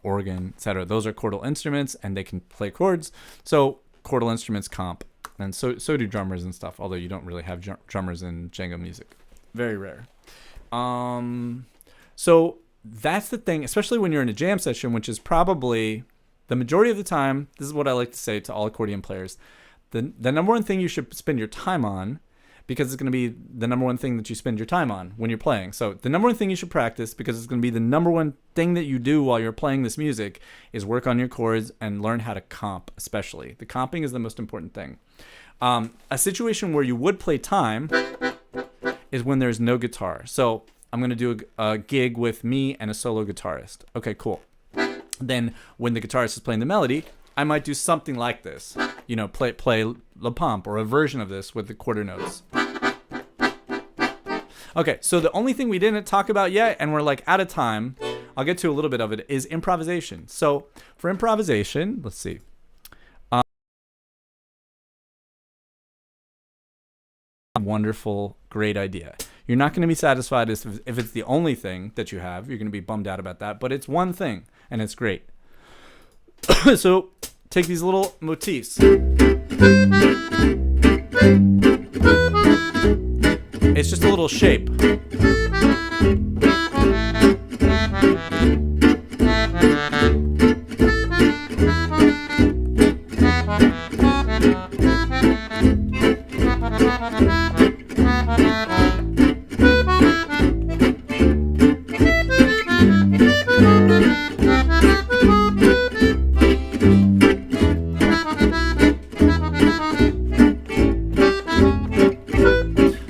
organ, etc. Those are chordal instruments, and they can play chords. So chordal instruments comp, and so do drummers and stuff. Although you don't really have drummers in Django music, very rare. So that's the thing, especially when you're in a jam session, which is probably the majority of the time. This is what I like to say to all accordion players: the number one thing you should spend your time on, because it's going to be the number one thing that you spend your time on when you're playing. So the number one thing you should practice, because it's going to be the number one thing that you do while you're playing this music, is work on your chords and learn how to comp, especially. The comping is the most important thing. A situation where you would play time is when there's no guitar. So I'm going to do a gig with me and a solo guitarist. Okay, cool. Then when the guitarist is playing the melody, I might do something like this. You know, play La Pompe or a version of this with the quarter notes. Okay, so the only thing we didn't talk about yet, and we're like out of time, I'll get to a little bit of it, is improvisation. So for improvisation, let's see. Wonderful, great idea. You're not going to be satisfied if it's the only thing that you have. You're going to be bummed out about that, but it's one thing, and it's great. So take these little motifs. It's just a little shape.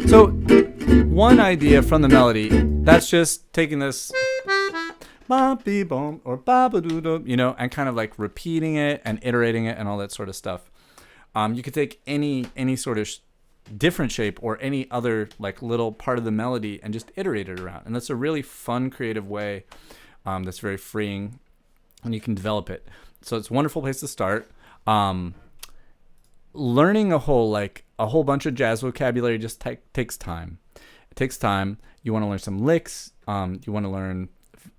So one idea from the melody, that's just taking this ba-be-bom or ba-ba-doo-doo, you know, and kind of like repeating it and iterating it and all that sort of stuff. You could take any sort of different shape or any other like little part of the melody and just iterate it around. And that's a really fun, creative way that's very freeing, and you can develop it. So it's a wonderful place to start. Learning a whole bunch of jazz vocabulary just takes time. It takes time. You want to learn some licks. You want to learn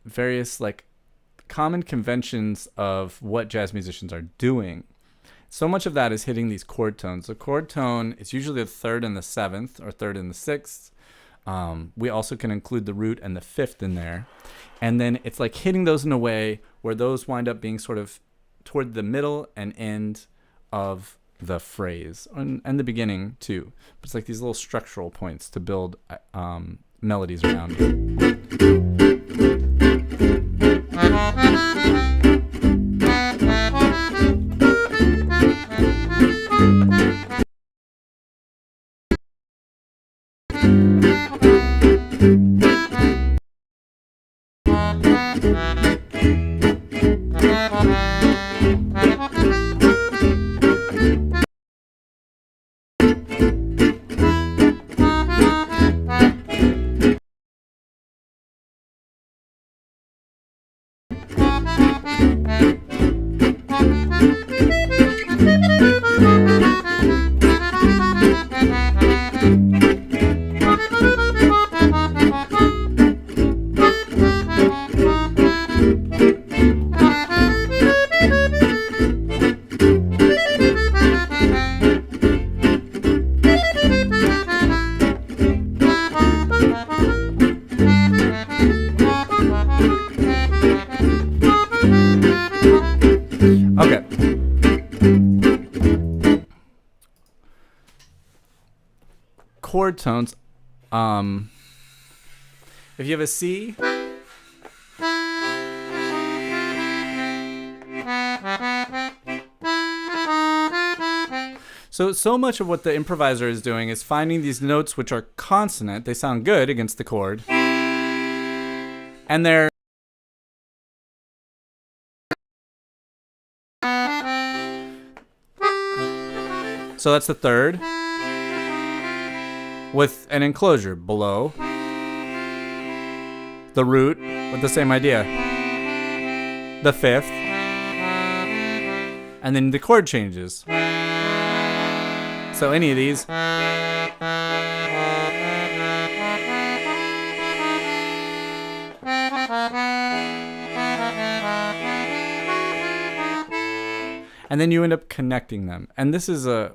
various like common conventions of what jazz musicians are doing. So much of that is hitting these chord tones. The chord tone is usually the third and the seventh, or third and the sixth. We also can include the root and the fifth in there. And then it's like hitting those in a way where those wind up being sort of toward the middle and end of the phrase, and the beginning too. But it's like these little structural points to build melodies around. chord tones, if you have a C, so much of what the improviser is doing is finding these notes which are consonant. They sound good against the chord, and they're so that's the third with an enclosure below the root with the same idea, the fifth, and then the chord changes. So any of these. And then you end up connecting them. And this is a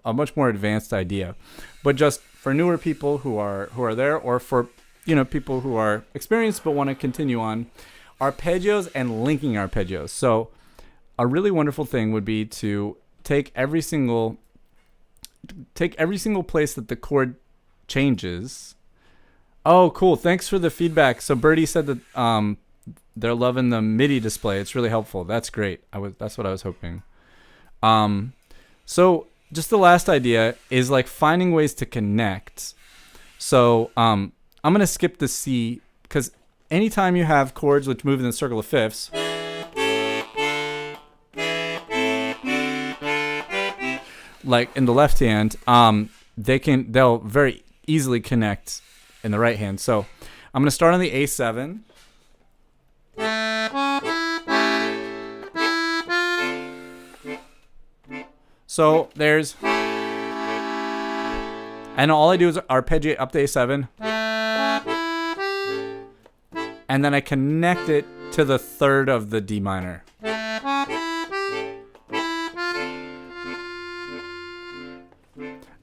much more advanced idea. But just for newer people who are there, or for people who are experienced but want to continue on, arpeggios and linking arpeggios. So a really wonderful thing would be to take every single place that the chord changes. Oh, cool. Thanks for the feedback. So Birdie said that they're loving the MIDI display. It's really helpful. That's great. That's what I was hoping. So just the last idea is like finding ways to connect. So I'm going to skip the C, because anytime you have chords which move in the circle of fifths, like in the left hand, they'll very easily connect in the right hand. So I'm going to start on the A7. So there's, and all I do is arpeggiate up to A7, and then I connect it to the third of the D minor.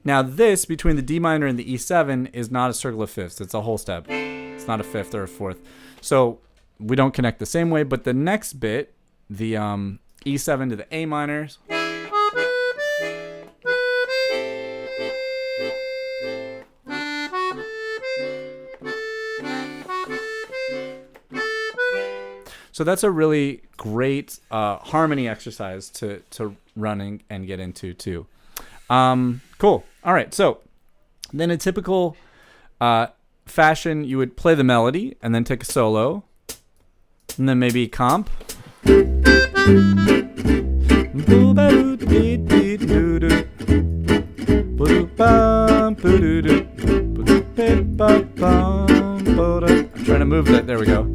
Now this, between the D minor and the E7, is not a circle of fifths. It's a whole step. It's not a fifth or a fourth. So we don't connect the same way, but the next bit, the E7 to the A minors, so that's a really great harmony exercise to run and get into too. Cool. All right. So then in typical fashion, you would play the melody and then take a solo, and then maybe comp. I'm trying to move that. There we go.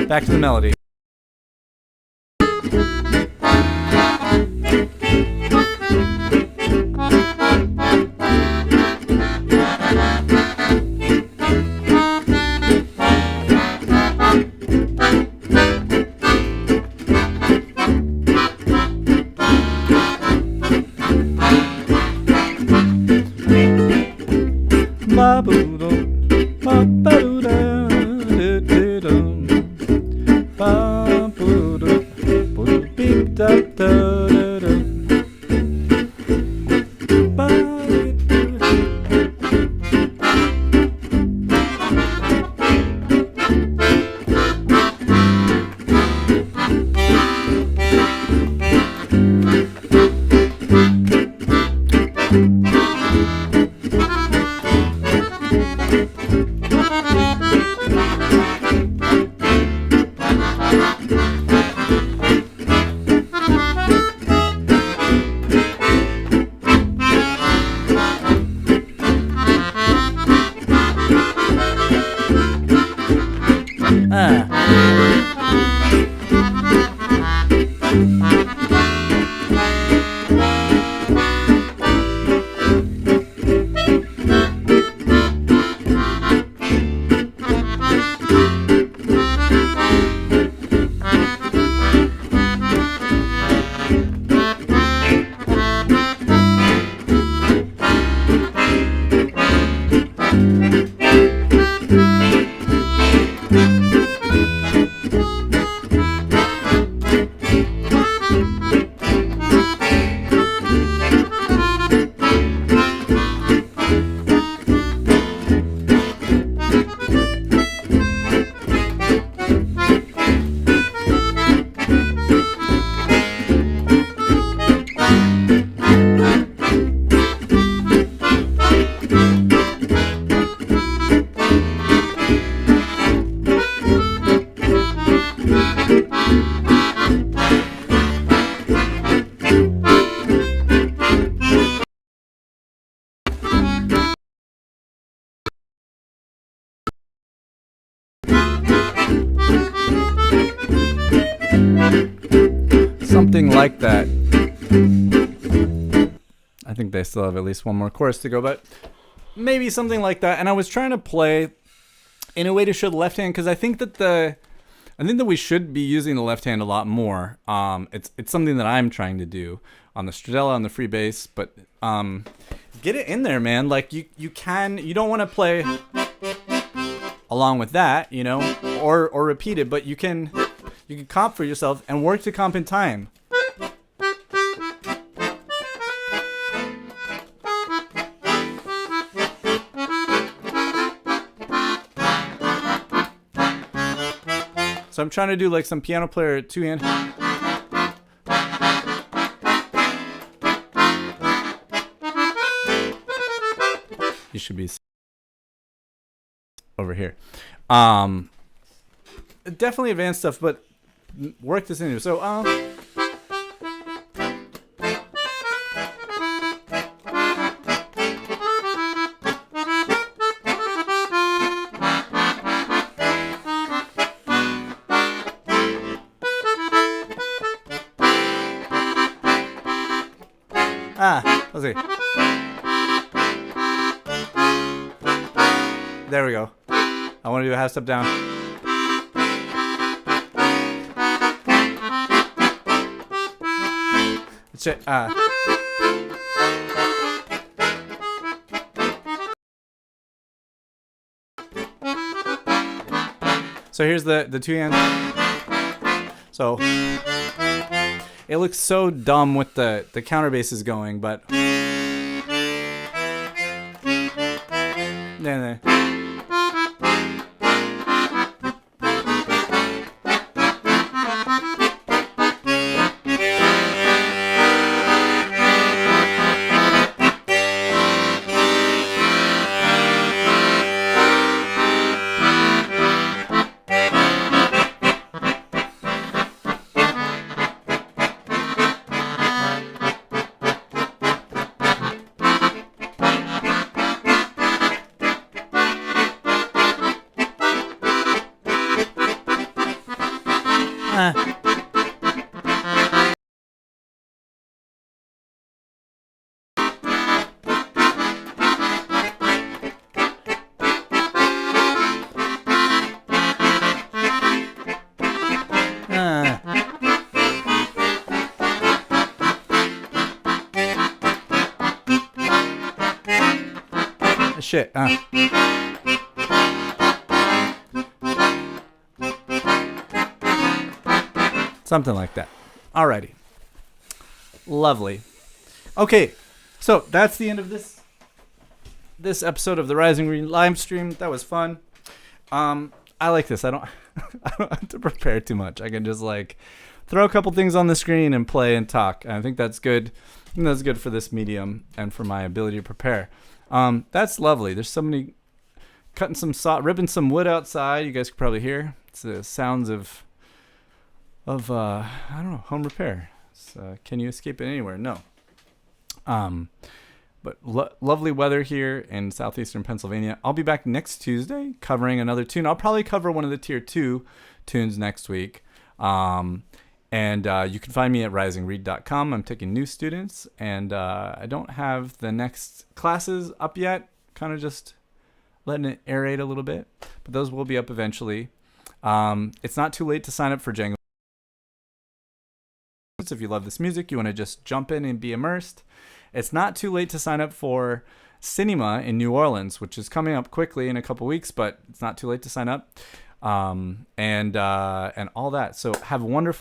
Back to the melody. like that. I think they still have at least one more chorus to go, but maybe something like that. And I was trying to play in a way to show the left hand, because I think that we should be using the left hand a lot more. It's something that I'm trying to do on the stradella, on the free bass, but get it in there, man. Like you don't want to play along with that, you know, or repeat it, but you can comp for yourself and work to comp in time. So I'm trying to do like some piano player two-hand. You should be over here. Definitely advanced stuff, but work this into. So let's see. There we go. I want to do a half step down. So here's the two hand. So it looks so dumb with the counter basses going, but there. Shit. Something like that. Alrighty. Lovely. Okay, so that's the end of this episode of the Rising Green live stream. That was fun. I like this. I don't have to prepare too much. I can just like throw a couple things on the screen and play and talk. And I think that's good. I think that's good for this medium and for my ability to prepare. That's lovely. There's somebody cutting some ripping some wood outside. You guys can probably hear. It's the sounds of I don't know, home repair. Can you escape it anywhere? No. But lovely weather here in southeastern Pennsylvania. I'll be back next Tuesday covering another tune. I'll probably cover one of the tier 2 tunes next week. And you can find me at risingreed.com. I'm taking new students, and I don't have the next classes up yet. Kind of just letting it aerate a little bit, but those will be up eventually. It's not too late to sign up for Django. If you love this music, you want to just jump in and be immersed. It's not too late to sign up for CNIMA in New Orleans, which is coming up quickly in a couple weeks, but it's not too late to sign up. And all that. So have a wonderful